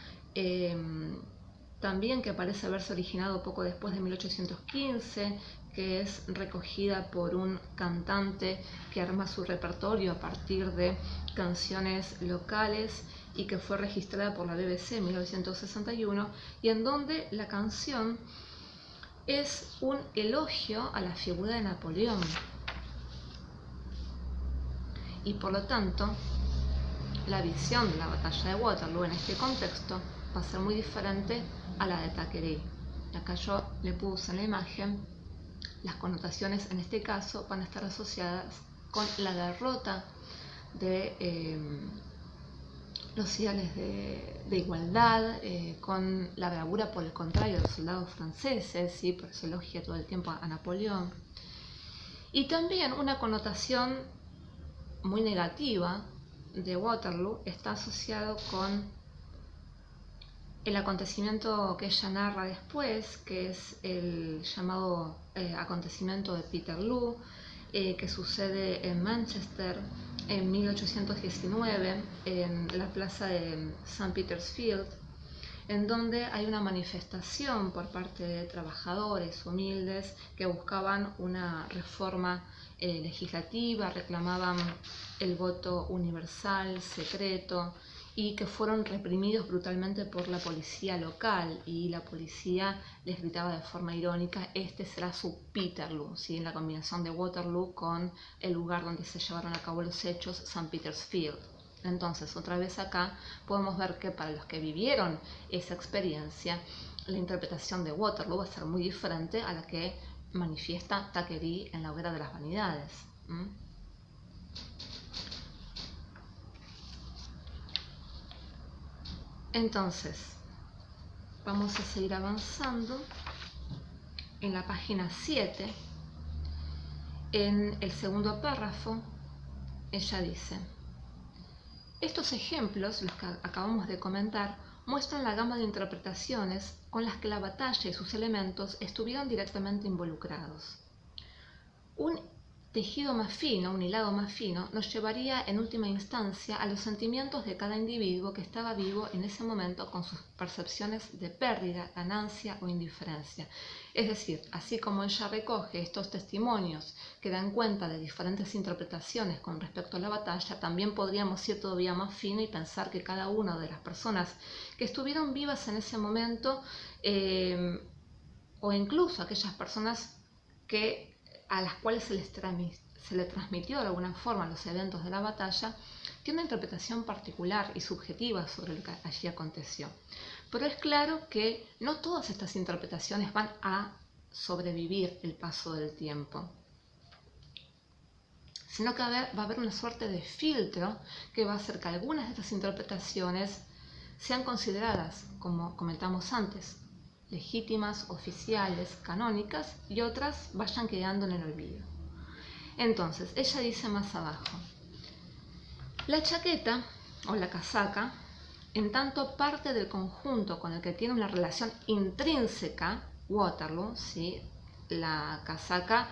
también que parece haberse originado poco después de 1815, que es recogida por un cantante que arma su repertorio a partir de canciones locales y que fue registrada por la BBC en 1961, y en donde la canción es un elogio a la figura de Napoleón. Y por lo tanto, la visión de la batalla de Waterloo en este contexto va a ser muy diferente a la de Thackeray. Acá yo le puse en la imagen, las connotaciones en este caso van a estar asociadas con la derrota de los ideales de igualdad, con la bravura por el contrario de los soldados franceses, ¿sí? Por eso elogia todo el tiempo a Napoleón. Y también una connotación muy negativa de Waterloo está asociado con el acontecimiento que ella narra después, que es el llamado acontecimiento de Peterloo, que sucede en Manchester en 1819, en la plaza de St. Peter's Field, en donde hay una manifestación por parte de trabajadores humildes que buscaban una reforma legislativa, reclamaban el voto universal, secreto, y que fueron reprimidos brutalmente por la policía local, y la policía les gritaba de forma irónica: este será su Peterloo, ¿sí? En la combinación de Waterloo con el lugar donde se llevaron a cabo los hechos, St. Peter's Field. Entonces, otra vez acá podemos ver que para los que vivieron esa experiencia, la interpretación de Waterloo va a ser muy diferente a la que manifiesta Thackeray en la Hoguera de las Vanidades. Entonces, vamos a seguir avanzando. En la página 7, en el segundo párrafo, ella dice: estos ejemplos, los que acabamos de comentar, muestran la gama de interpretaciones con las que la batalla y sus elementos estuvieron directamente involucrados. Un tejido más fino, un hilado más fino, nos llevaría en última instancia a los sentimientos de cada individuo que estaba vivo en ese momento, con sus percepciones de pérdida, ganancia o indiferencia. Es decir, así como ella recoge estos testimonios que dan cuenta de diferentes interpretaciones con respecto a la batalla, también podríamos ir todavía más fino y pensar que cada una de las personas que estuvieron vivas en ese momento, o incluso aquellas personas a las cuales se le transmitió de alguna forma los eventos de la batalla, tiene una interpretación particular y subjetiva sobre lo que allí aconteció. Pero es claro que no todas estas interpretaciones van a sobrevivir el paso del tiempo, sino que va a haber una suerte de filtro que va a hacer que algunas de estas interpretaciones sean consideradas, como comentamos antes, legítimas, oficiales, canónicas, y otras vayan quedando en el olvido. Entonces, ella dice más abajo: la chaqueta o la casaca, en tanto parte del conjunto con el que tiene una relación intrínseca, Waterloo, ¿sí? La casaca,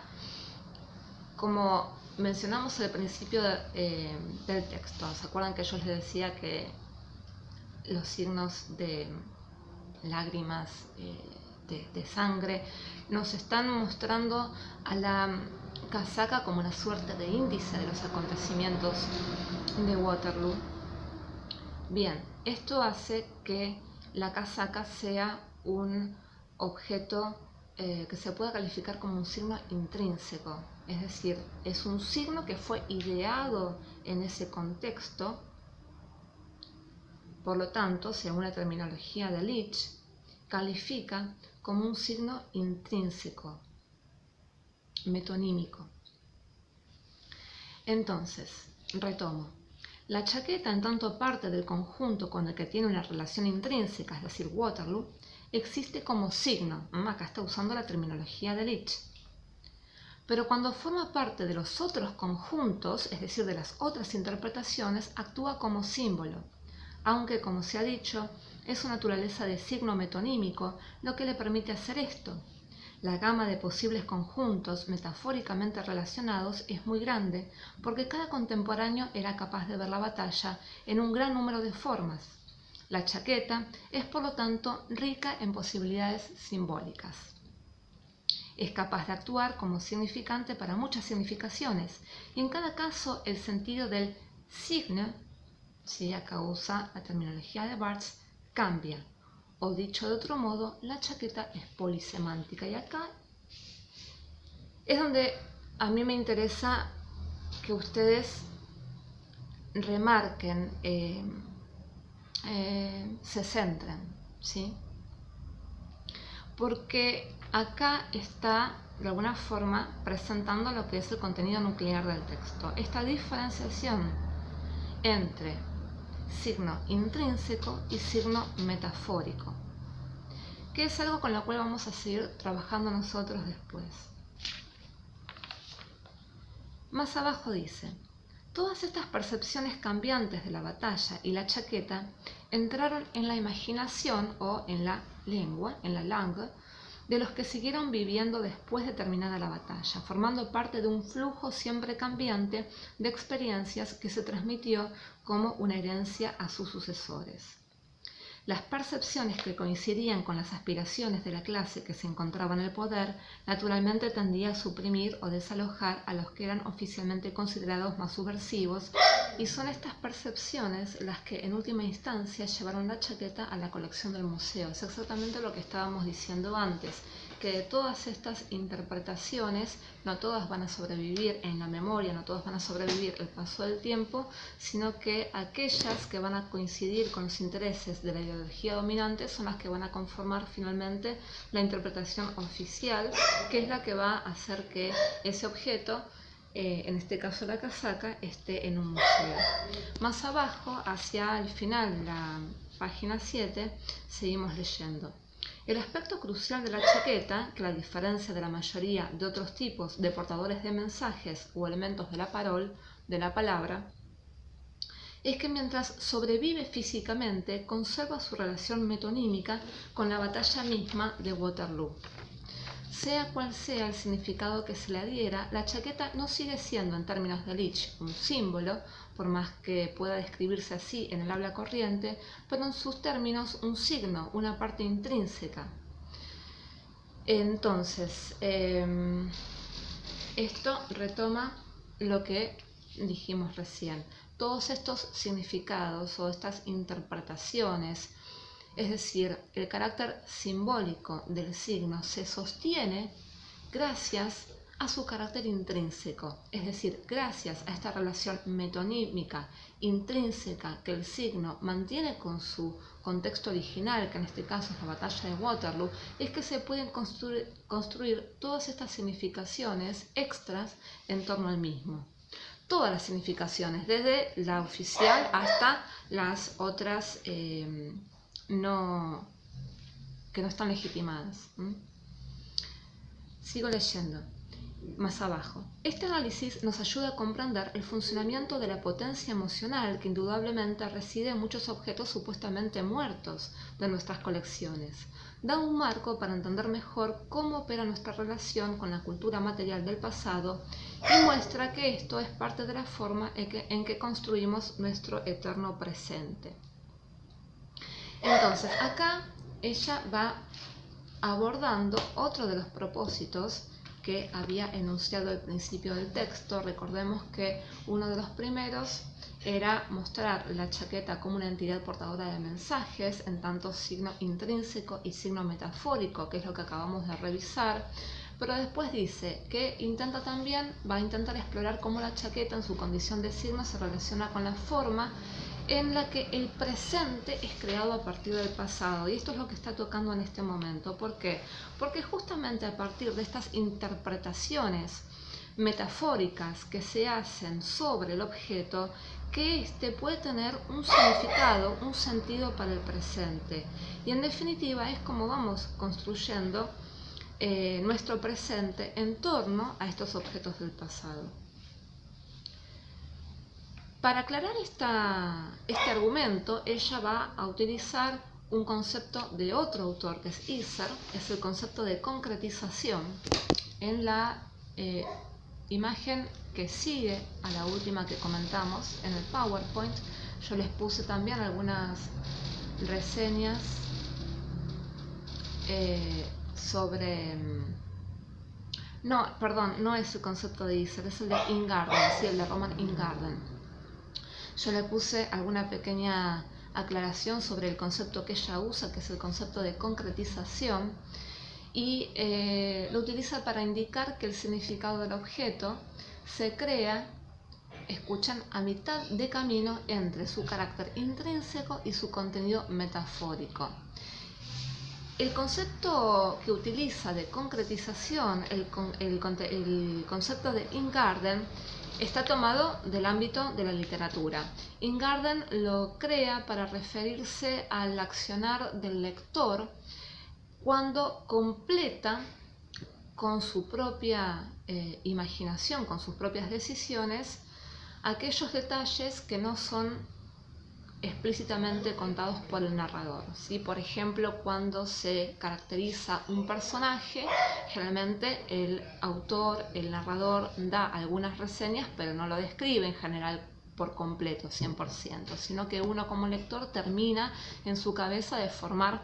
como mencionamos al principio del texto, ¿se acuerdan que yo les decía que los signos de lágrimas, de sangre. Nos están mostrando a la casaca como una suerte de índice de los acontecimientos de Waterloo. Bien, esto hace que la casaca sea un objeto que se pueda calificar como un signo intrínseco, es decir, es un signo que fue ideado en ese contexto. Por lo tanto, según la terminología de Leach, califica como un signo intrínseco, metonímico. Entonces, retomo. La chaqueta, en tanto parte del conjunto con el que tiene una relación intrínseca, es decir, Waterloo, existe como signo. Acá está usando la terminología de Leach. Pero cuando forma parte de los otros conjuntos, es decir, de las otras interpretaciones, actúa como símbolo, aunque, como se ha dicho, es su naturaleza de signo metonímico lo que le permite hacer esto. La gama de posibles conjuntos metafóricamente relacionados es muy grande porque cada contemporáneo era capaz de ver la batalla en un gran número de formas. La chaqueta es, por lo tanto, rica en posibilidades simbólicas. Es capaz de actuar como significante para muchas significaciones y en cada caso el sentido del signe, si acá usa la terminología de Barthes, cambia. O dicho de otro modo, la chaqueta es polisemántica. Y acá es donde a mí me interesa que ustedes remarquen, se centren, ¿sí? Porque acá está, de alguna forma, presentando lo que es el contenido nuclear del texto. Esta diferenciación entre signo intrínseco y signo metafórico, que es algo con lo cual vamos a seguir trabajando nosotros después. Más abajo dice: todas estas percepciones cambiantes de la batalla y la chaqueta entraron en la imaginación o en la lengua, en la langue, de los que siguieron viviendo después de terminada la batalla, formando parte de un flujo siempre cambiante de experiencias que se transmitió como una herencia a sus sucesores. Las percepciones que coincidían con las aspiraciones de la clase que se encontraba en el poder naturalmente tendía a suprimir o desalojar a los que eran oficialmente considerados más subversivos, y son estas percepciones las que en última instancia llevaron la chaqueta a la colección del museo. Es exactamente lo que estábamos diciendo antes, que de todas estas interpretaciones no todas van a sobrevivir en la memoria, no todas van a sobrevivir el paso del tiempo, sino que aquellas que van a coincidir con los intereses de la ideología dominante son las que van a conformar finalmente la interpretación oficial, que es la que va a hacer que ese objeto, en este caso la casaca, esté en un museo. Más abajo, hacia el final de la página 7, seguimos leyendo. El aspecto crucial de la chaqueta, que a diferencia de la mayoría de otros tipos de portadores de mensajes o elementos de la palabra, es que mientras sobrevive físicamente, conserva su relación metonímica con la batalla misma de Waterloo. Sea cual sea el significado que se le adhiera, la chaqueta no sigue siendo, en términos de Leach, un símbolo, por más que pueda describirse así en el habla corriente, pero en sus términos un signo, una parte intrínseca. Entonces, esto retoma lo que dijimos recién. Todos estos significados o estas interpretaciones, es decir, el carácter simbólico del signo, se sostiene gracias a su carácter intrínseco, es decir, gracias a esta relación metonímica intrínseca que el signo mantiene con su contexto original, que en este caso es la batalla de Waterloo, es que se pueden construir todas estas significaciones extras en torno al mismo. Todas las significaciones, desde la oficial hasta las otras que no están legitimadas. Sigo leyendo. Más abajo. Este análisis nos ayuda a comprender el funcionamiento de la potencia emocional que indudablemente reside en muchos objetos supuestamente muertos de nuestras colecciones. Da un marco para entender mejor cómo opera nuestra relación con la cultura material del pasado y muestra que esto es parte de la forma en que construimos nuestro eterno presente. Entonces, acá ella va abordando otro de los propósitos que había enunciado al principio del texto. Recordemos que uno de los primeros era mostrar la chaqueta como una entidad portadora de mensajes, en tanto signo intrínseco y signo metafórico, que es lo que acabamos de revisar. Pero después dice que va a intentar explorar cómo la chaqueta en su condición de signo se relaciona con la forma en la que el presente es creado a partir del pasado. Y esto es lo que está tocando en este momento. ¿Por qué? Porque justamente a partir de estas interpretaciones metafóricas que se hacen sobre el objeto, que éste puede tener un significado, un sentido para el presente. Y en definitiva es como vamos construyendo nuestro presente en torno a estos objetos del pasado. Para aclarar este argumento, ella va a utilizar un concepto de otro autor, que es Isser, es el concepto de concretización. En la imagen que sigue a la última que comentamos en el PowerPoint, yo les puse también algunas reseñas sobre... No, perdón, no es el concepto de Isser, es el de Ingarden, sí, el de Roman Ingarden. Yo le puse alguna pequeña aclaración sobre el concepto que ella usa, que es el concepto de concretización, y lo utiliza para indicar que el significado del objeto se crea, escuchan, a mitad de camino entre su carácter intrínseco y su contenido metafórico. El concepto que utiliza de concretización, el concepto de Ingarden, está tomado del ámbito de la literatura. Ingarden lo crea para referirse al accionar del lector cuando completa con su propia imaginación, con sus propias decisiones, aquellos detalles que no son explícitamente contados por el narrador, ¿sí? Por ejemplo, cuando se caracteriza un personaje, generalmente el autor, el narrador, da algunas reseñas, pero no lo describe en general por completo, 100%, sino que uno como lector termina en su cabeza de formar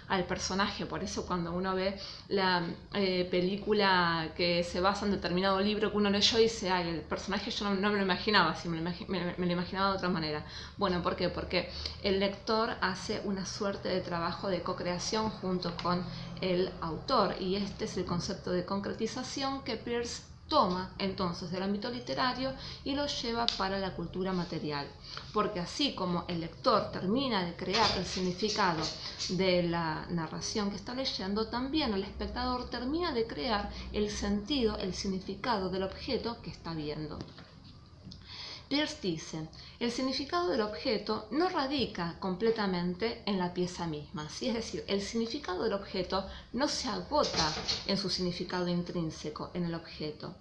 al personaje. Por eso cuando uno ve la película que se basa en determinado libro que uno leyó, dice, ay, el personaje yo no me lo imaginaba así, me lo imaginaba de otra manera. Bueno, ¿por qué? Porque el lector hace una suerte de trabajo de co-creación junto con el autor, y este es el concepto de concretización que Peirce toma entonces del ámbito literario y lo lleva para la cultura material, porque así como el lector termina de crear el significado de la narración que está leyendo, también el espectador termina de crear el sentido, el significado del objeto que está viendo. Peirce dice, el significado del objeto no radica completamente en la pieza misma, ¿sí? Es decir, el significado del objeto no se agota en su significado intrínseco, en el objeto,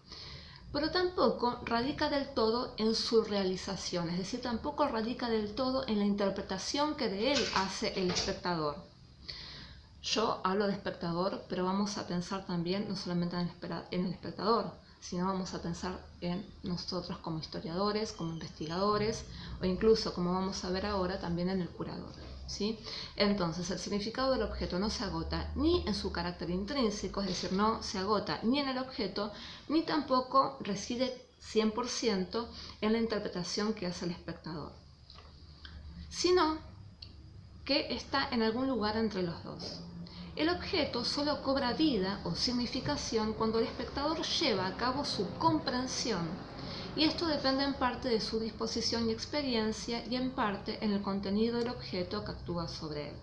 pero tampoco radica del todo en su realización, es decir, tampoco radica del todo en la interpretación que de él hace el espectador. Yo hablo de espectador, pero vamos a pensar también no solamente en el espectador, sino vamos a pensar en nosotros como historiadores, como investigadores, o incluso, como vamos a ver ahora, también en el curador, ¿sí? Entonces, el significado del objeto no se agota ni en su carácter intrínseco, es decir, no se agota ni en el objeto, ni tampoco reside 100% en la interpretación que hace el espectador, sino que está en algún lugar entre los dos. El objeto solo cobra vida o significación cuando el espectador lleva a cabo su comprensión, y esto depende en parte de su disposición y experiencia y en parte en el contenido del objeto que actúa sobre él.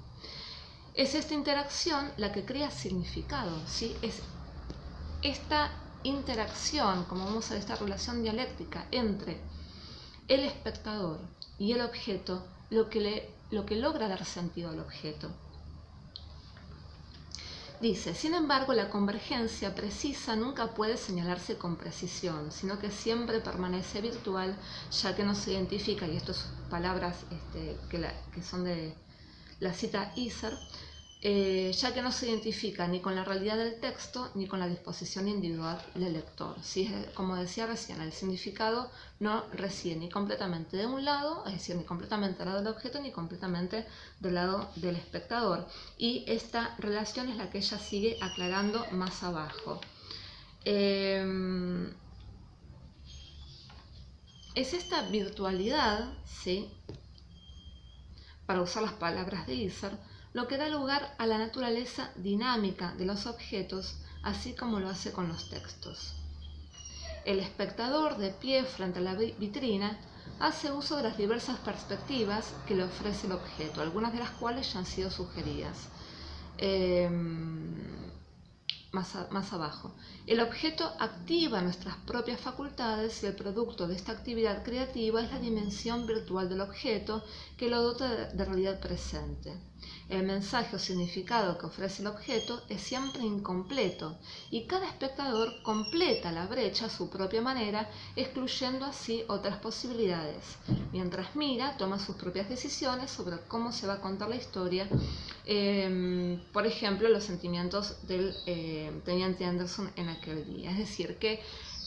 Es esta interacción la que crea significado, ¿sí? Es esta interacción, como vamos a ver, esta relación dialéctica entre el espectador y el objeto, lo que logra dar sentido al objeto. Dice, sin embargo, la convergencia precisa nunca puede señalarse con precisión, sino que siempre permanece virtual, ya que no se identifica, y estas palabras que son de la cita Isser, ya que no se identifica ni con la realidad del texto ni con la disposición individual del lector. ¿Sí? Como decía recién, el significado no reside ni completamente de un lado, es decir, ni completamente del lado del objeto, ni completamente del lado del espectador. Y esta relación es la que ella sigue aclarando más abajo. Es esta virtualidad, ¿sí?, para usar las palabras de Husserl, lo que da lugar a la naturaleza dinámica de los objetos, así como lo hace con los textos. El espectador, de pie frente a la vitrina, hace uso de las diversas perspectivas que le ofrece el objeto, algunas de las cuales ya han sido sugeridas. Más abajo. El objeto activa nuestras propias facultades y el producto de esta actividad creativa es la dimensión virtual del objeto que lo dota de realidad presente. El mensaje o significado que ofrece el objeto es siempre incompleto y cada espectador completa la brecha a su propia manera, excluyendo así otras posibilidades. Mientras mira, toma sus propias decisiones sobre cómo se va a contar la historia. Por ejemplo, los sentimientos del teniente Anderson en aquel día. Es decir, que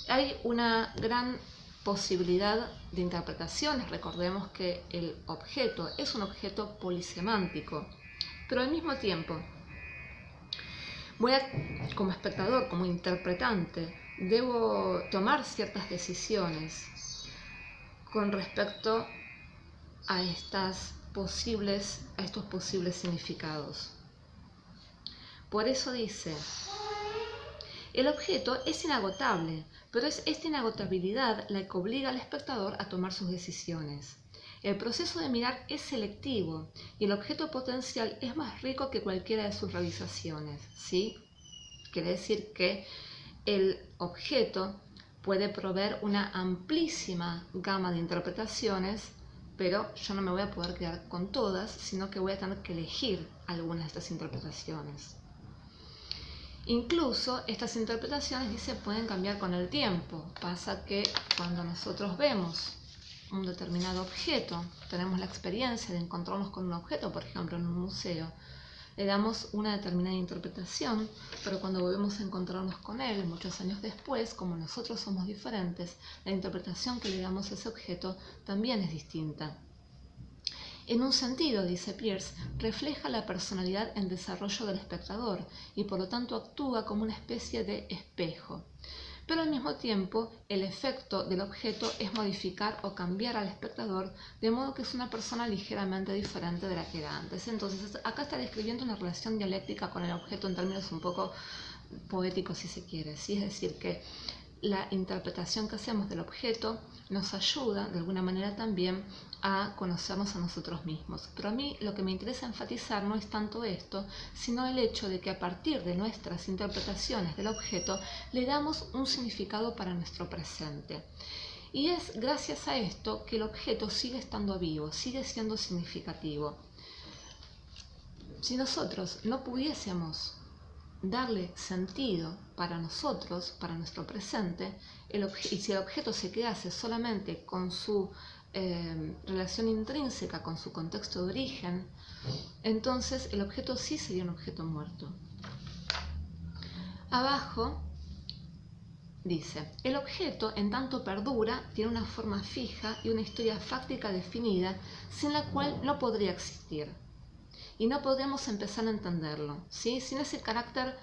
hay una gran posibilidad de interpretaciones. Recordemos que el objeto es un objeto polisemántico, pero al mismo tiempo como espectador, como interpretante, debo tomar ciertas decisiones con respecto a estos posibles significados. Por eso dice: el objeto es inagotable, pero es esta inagotabilidad la que obliga al espectador a tomar sus decisiones. El proceso de mirar es selectivo y el objeto potencial es más rico que cualquiera de sus realizaciones, ¿sí? Quiere decir que el objeto puede proveer una amplísima gama de interpretaciones, pero yo no me voy a poder quedar con todas, sino que voy a tener que elegir algunas de estas interpretaciones. Incluso estas interpretaciones, dice, pueden cambiar con el tiempo. Pasa que cuando nosotros vemos un determinado objeto, tenemos la experiencia de encontrarnos con un objeto, por ejemplo en un museo, le damos una determinada interpretación, pero cuando volvemos a encontrarnos con él muchos años después, como nosotros somos diferentes, la interpretación que le damos a ese objeto también es distinta. En un sentido, dice Peirce, refleja la personalidad en desarrollo del espectador y por lo tanto actúa como una especie de espejo. Pero al mismo tiempo, el efecto del objeto es modificar o cambiar al espectador, de modo que es una persona ligeramente diferente de la que era antes. Entonces, acá está describiendo una relación dialéctica con el objeto en términos un poco poéticos, si se quiere, ¿sí? Es decir, que la interpretación que hacemos del objeto nos ayuda de alguna manera también a conocernos a nosotros mismos. Pero a mí lo que me interesa enfatizar no es tanto esto, sino el hecho de que a partir de nuestras interpretaciones del objeto le damos un significado para nuestro presente. Y es gracias a esto que el objeto sigue estando vivo, sigue siendo significativo. Si nosotros no pudiésemos darle sentido para nosotros, para nuestro presente, y si el objeto se quedase solamente con su relación intrínseca, con su contexto de origen, entonces el objeto sí sería un objeto muerto. Abajo dice: el objeto, en tanto perdura, tiene una forma fija y una historia fáctica definida, sin la cual no podría existir. Y no podemos empezar a entenderlo, ¿sí? Sin ese carácter,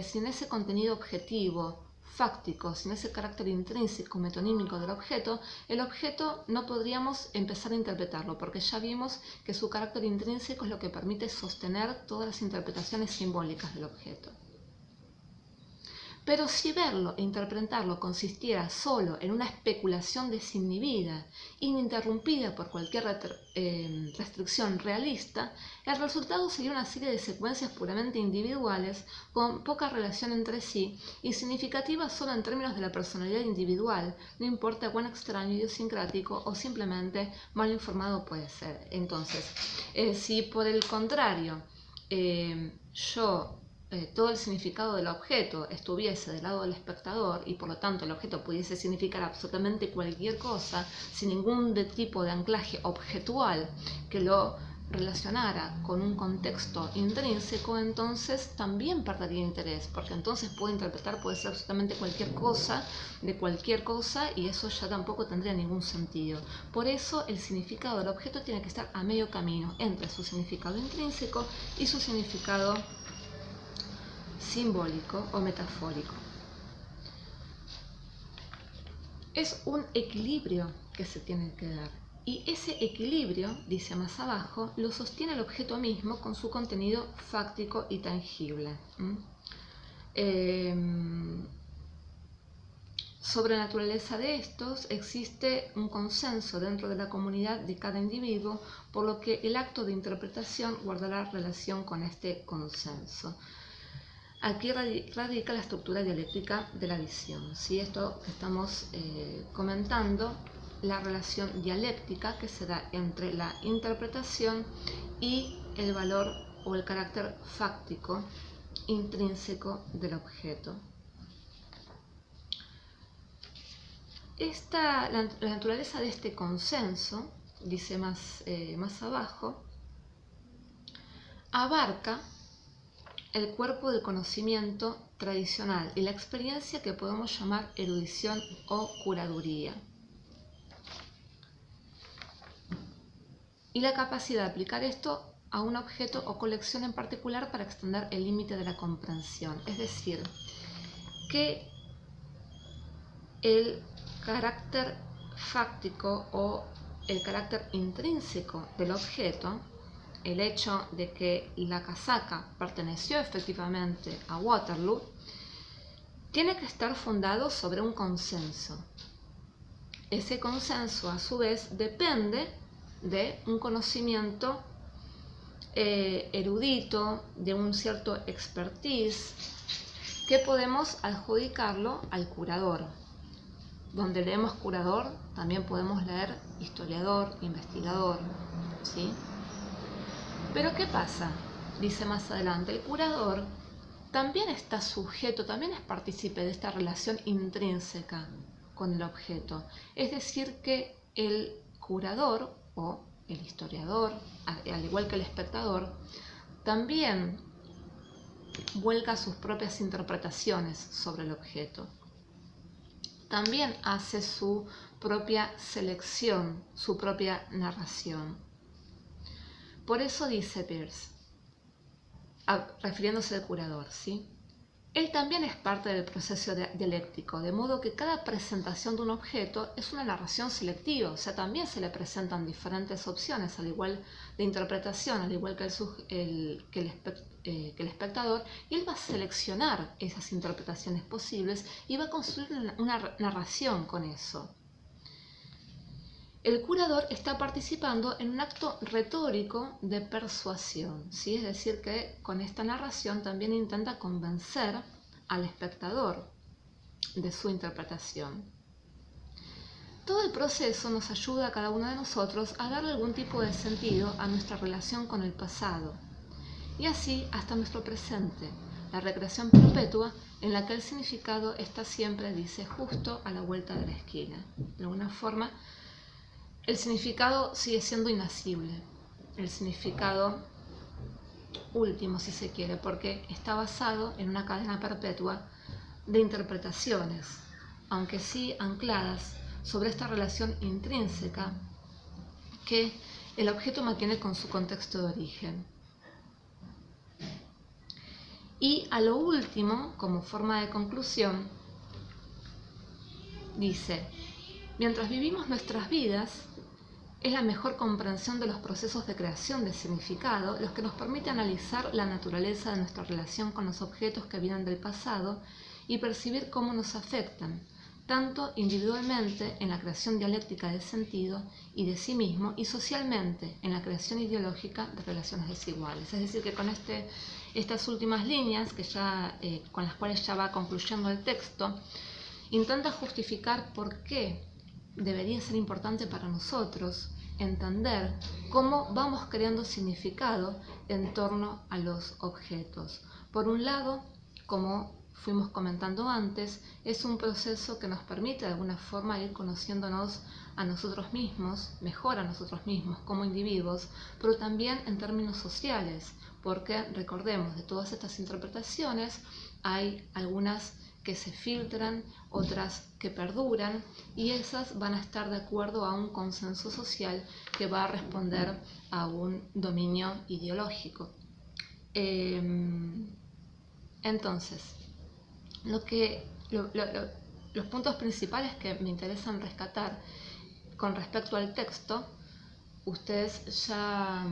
sin ese contenido objetivo, fáctico, sin ese carácter intrínseco, metonímico del objeto, el objeto no podríamos empezar a interpretarlo, porque ya vimos que su carácter intrínseco es lo que permite sostener todas las interpretaciones simbólicas del objeto. Pero si verlo e interpretarlo consistiera solo en una especulación desinhibida, ininterrumpida por cualquier restricción realista, el resultado sería una serie de secuencias puramente individuales, con poca relación entre sí y significativas solo en términos de la personalidad individual, no importa cuán extraño, idiosincrático o simplemente mal informado puede ser. Entonces, si por el contrario todo el significado del objeto estuviese del lado del espectador y por lo tanto el objeto pudiese significar absolutamente cualquier cosa sin ningún tipo de anclaje objetual que lo relacionara con un contexto intrínseco, entonces también perdería interés, porque entonces puede interpretar, puede ser absolutamente cualquier cosa, de cualquier cosa, y eso ya tampoco tendría ningún sentido. Por eso el significado del objeto tiene que estar a medio camino entre su significado intrínseco y su significado simbólico o metafórico. Es un equilibrio que se tiene que dar. Y ese equilibrio, dice más abajo, lo sostiene el objeto mismo con su contenido fáctico y tangible. Sobre la naturaleza de estos existe un consenso dentro de la comunidad de cada individuo, por lo que el acto de interpretación guardará relación con este consenso. Aquí radica la estructura dialéctica de la visión. ¿Sí? Esto que estamos comentando, la relación dialéctica que se da entre la interpretación y el valor o el carácter fáctico intrínseco del objeto. La naturaleza de este consenso, dice más abajo, abarca el cuerpo del conocimiento tradicional y la experiencia que podemos llamar erudición o curaduría, y la capacidad de aplicar esto a un objeto o colección en particular para extender el límite de la comprensión. Es decir, que el carácter fáctico o el carácter intrínseco del objeto, el hecho de que la casaca perteneció efectivamente a Waterloo, tiene que estar fundado sobre un consenso. Ese consenso, a su vez, depende de un conocimiento erudito, de un cierto expertise, que podemos adjudicarlo al curador. Donde leemos curador, también podemos leer historiador, investigador, ¿sí? Pero ¿qué pasa? Dice más adelante, el curador también está sujeto, también es partícipe de esta relación intrínseca con el objeto. Es decir, que el curador o el historiador, al igual que el espectador, también vuelca sus propias interpretaciones sobre el objeto. También hace su propia selección, su propia narración. Por eso dice Peirce, refiriéndose al curador, ¿sí? Él también es parte del proceso dialéctico, de modo que cada presentación de un objeto es una narración selectiva, o sea, también se le presentan diferentes opciones, al igual de interpretación, al igual que el espectador, y él va a seleccionar esas interpretaciones posibles y va a construir una narración con eso. El curador está participando en un acto retórico de persuasión, ¿sí? Es decir, que con esta narración también intenta convencer al espectador de su interpretación. Todo el proceso nos ayuda a cada uno de nosotros a darle algún tipo de sentido a nuestra relación con el pasado, y así hasta nuestro presente, la recreación perpetua en la que el significado está siempre, dice, justo a la vuelta de la esquina. De alguna forma, el significado sigue siendo inasible, el significado último, si se quiere, porque está basado en una cadena perpetua de interpretaciones, aunque sí ancladas sobre esta relación intrínseca que el objeto mantiene con su contexto de origen. Y a lo último, como forma de conclusión, dice: mientras vivimos nuestras vidas, es la mejor comprensión de los procesos de creación de significado los que nos permite analizar la naturaleza de nuestra relación con los objetos que vienen del pasado y percibir cómo nos afectan, tanto individualmente en la creación dialéctica de sentido y de sí mismo, y socialmente en la creación ideológica de relaciones desiguales. Es decir, que con estas últimas líneas con las cuales ya va concluyendo el texto, intenta justificar por qué debería ser importante para nosotros entender cómo vamos creando significado en torno a los objetos. Por un lado, como fuimos comentando antes, es un proceso que nos permite de alguna forma ir conociéndonos a nosotros mismos, mejor a nosotros mismos como individuos, pero también en términos sociales, porque recordemos, de todas estas interpretaciones hay algunas que se filtran, otras que perduran, y esas van a estar de acuerdo a un consenso social que va a responder a un dominio ideológico. Entonces, los puntos principales que me interesan rescatar con respecto al texto, ustedes ya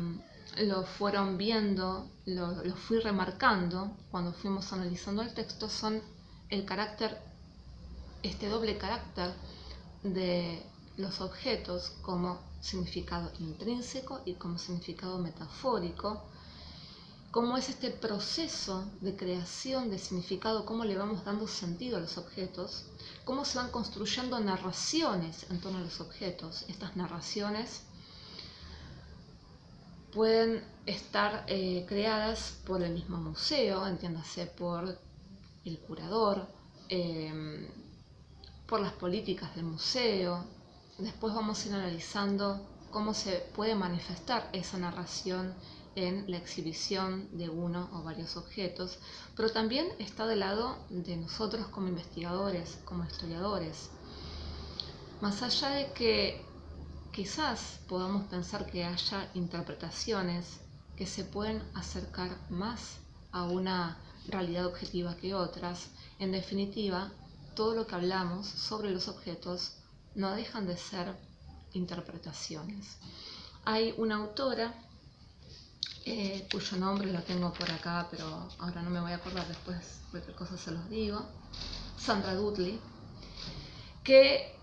lo fueron viendo, lo fui remarcando cuando fuimos analizando el texto, son el carácter, este doble carácter de los objetos como significado intrínseco y como significado metafórico, cómo es este proceso de creación de significado, cómo le vamos dando sentido a los objetos, cómo se van construyendo narraciones en torno a los objetos. Estas narraciones pueden estar creadas por el mismo museo, entiéndase por el curador, por las políticas del museo. Después vamos a ir analizando cómo se puede manifestar esa narración en la exhibición de uno o varios objetos, pero también está del lado de nosotros como investigadores, como historiadores. Más allá de que quizás podamos pensar que haya interpretaciones que se pueden acercar más a una realidad objetiva que otras, en definitiva, todo lo que hablamos sobre los objetos no dejan de ser interpretaciones. Hay una autora cuyo nombre lo tengo por acá, pero ahora no me voy a acordar, después cualquier cosa se los digo, Sandra Dudley, que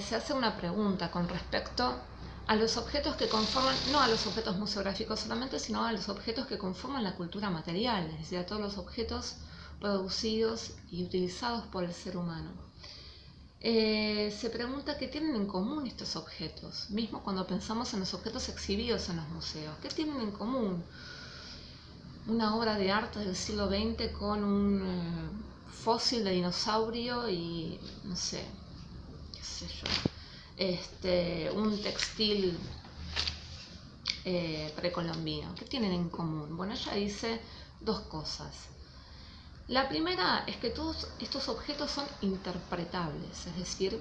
se hace una pregunta con respecto a los objetos que conforman, no a los objetos museográficos solamente, sino a los objetos que conforman la cultura material, es decir, a todos los objetos producidos y utilizados por el ser humano. Se pregunta qué tienen en común estos objetos, mismo cuando pensamos en los objetos exhibidos en los museos. ¿Qué tienen en común una obra de arte del siglo XX con un fósil de dinosaurio y, no sé, qué sé yo, un textil precolombino? ¿Qué tienen en común? Bueno, ella dice dos cosas. La primera es que todos estos objetos son interpretables, es decir,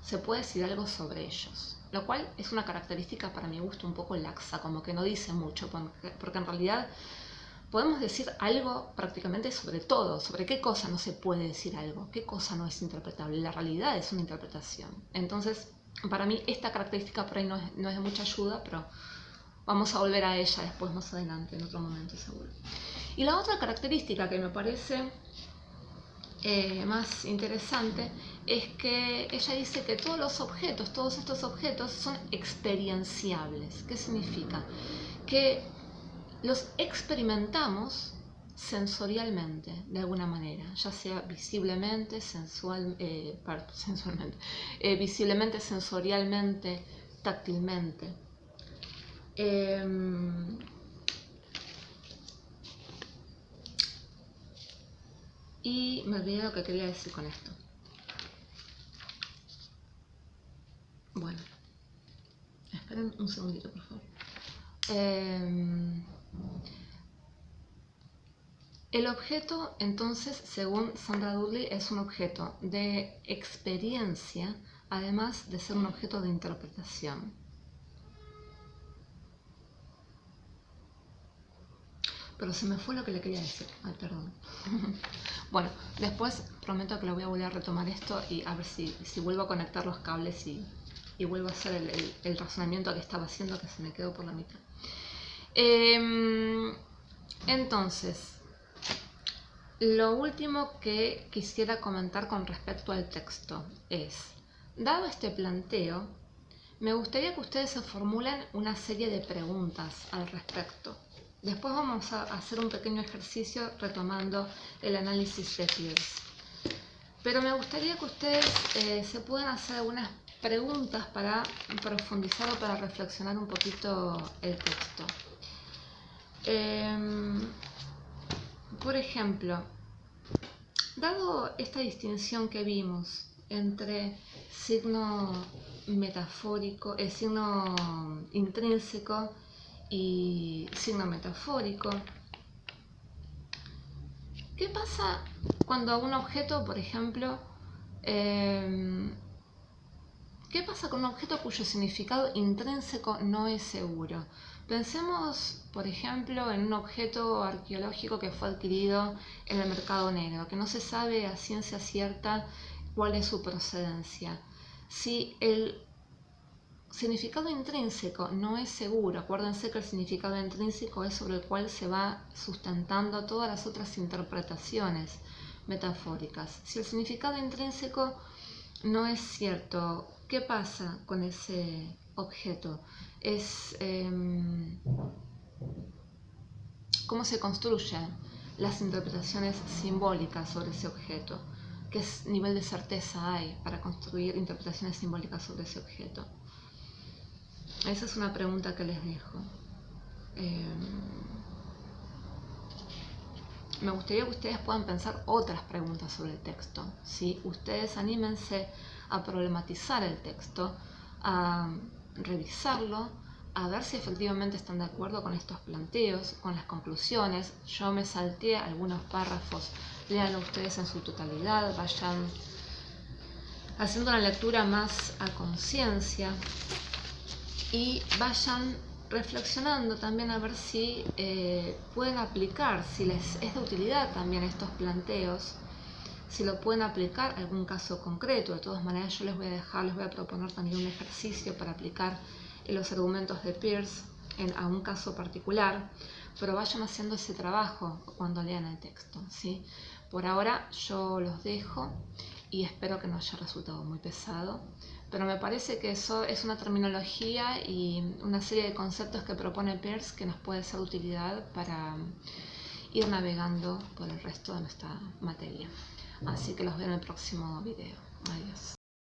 se puede decir algo sobre ellos, lo cual es una característica para mi gusto un poco laxa, como que no dice mucho, porque en realidad podemos decir algo prácticamente sobre todo, sobre qué cosa no se puede decir algo, qué cosa no es interpretable. La realidad es una interpretación. Entonces, para mí esta característica por ahí no es de mucha ayuda, pero vamos a volver a ella después, más adelante, en otro momento seguro. Y la otra característica que me parece más interesante es que ella dice que todos estos objetos son experienciables. ¿Qué significa? Que los experimentamos sensorialmente, de alguna manera, ya sea visiblemente, visiblemente, sensorialmente, táctilmente. Y me olvidé lo que quería decir con esto. Bueno, esperen un segundito, por favor. El objeto, entonces, según Sandra Dudley, es un objeto de experiencia, además de ser un objeto de interpretación. Pero se me fue lo que le quería decir. Ay, perdón. Bueno, después prometo que lo voy a volver a retomar esto y a ver si vuelvo a conectar los cables y vuelvo a hacer el razonamiento que estaba haciendo, que se me quedó por la mitad. Entonces, lo último que quisiera comentar con respecto al texto es, dado este planteo, me gustaría que ustedes se formulen una serie de preguntas al respecto. Después vamos a hacer un pequeño ejercicio retomando el análisis de Peirce. Pero me gustaría que ustedes se puedan hacer algunas preguntas para profundizar o para reflexionar un poquito el texto. Por ejemplo, Dado esta distinción que vimos entre signo metafórico, el signo intrínseco y signo metafórico, ¿qué pasa cuando a un objeto, por ejemplo, qué pasa con un objeto cuyo significado intrínseco no es seguro? Pensemos, por ejemplo, en un objeto arqueológico que fue adquirido en el mercado negro, que no se sabe a ciencia cierta cuál es su procedencia. Si el significado intrínseco no es seguro, acuérdense que el significado intrínseco es sobre el cual se va sustentando todas las otras interpretaciones metafóricas. Si el significado intrínseco no es cierto, ¿qué pasa con ese objeto? ¿Cómo se construyen las interpretaciones simbólicas sobre ese objeto? ¿Qué nivel de certeza hay para construir interpretaciones simbólicas sobre ese objeto? Esa es una pregunta que les dejo. Me gustaría que ustedes puedan pensar otras preguntas sobre el texto, ¿sí? Ustedes anímense a problematizar el texto, a revisarlo, a ver si efectivamente están de acuerdo con estos planteos, con las conclusiones. Yo me salté algunos párrafos, léanlo ustedes en su totalidad, vayan haciendo una lectura más a conciencia y vayan reflexionando también a ver si pueden aplicar, si les es de utilidad también estos planteos, si lo pueden aplicar a algún caso concreto. De todas maneras, yo les voy a proponer también un ejercicio para aplicar los argumentos de Peirce a un caso particular, pero vayan haciendo ese trabajo cuando lean el texto, ¿sí? Por ahora yo los dejo y espero que no haya resultado muy pesado, pero me parece que eso es una terminología y una serie de conceptos que propone Peirce que nos puede ser de utilidad para ir navegando por el resto de nuestra materia. Así que los veo en el próximo video. Adiós.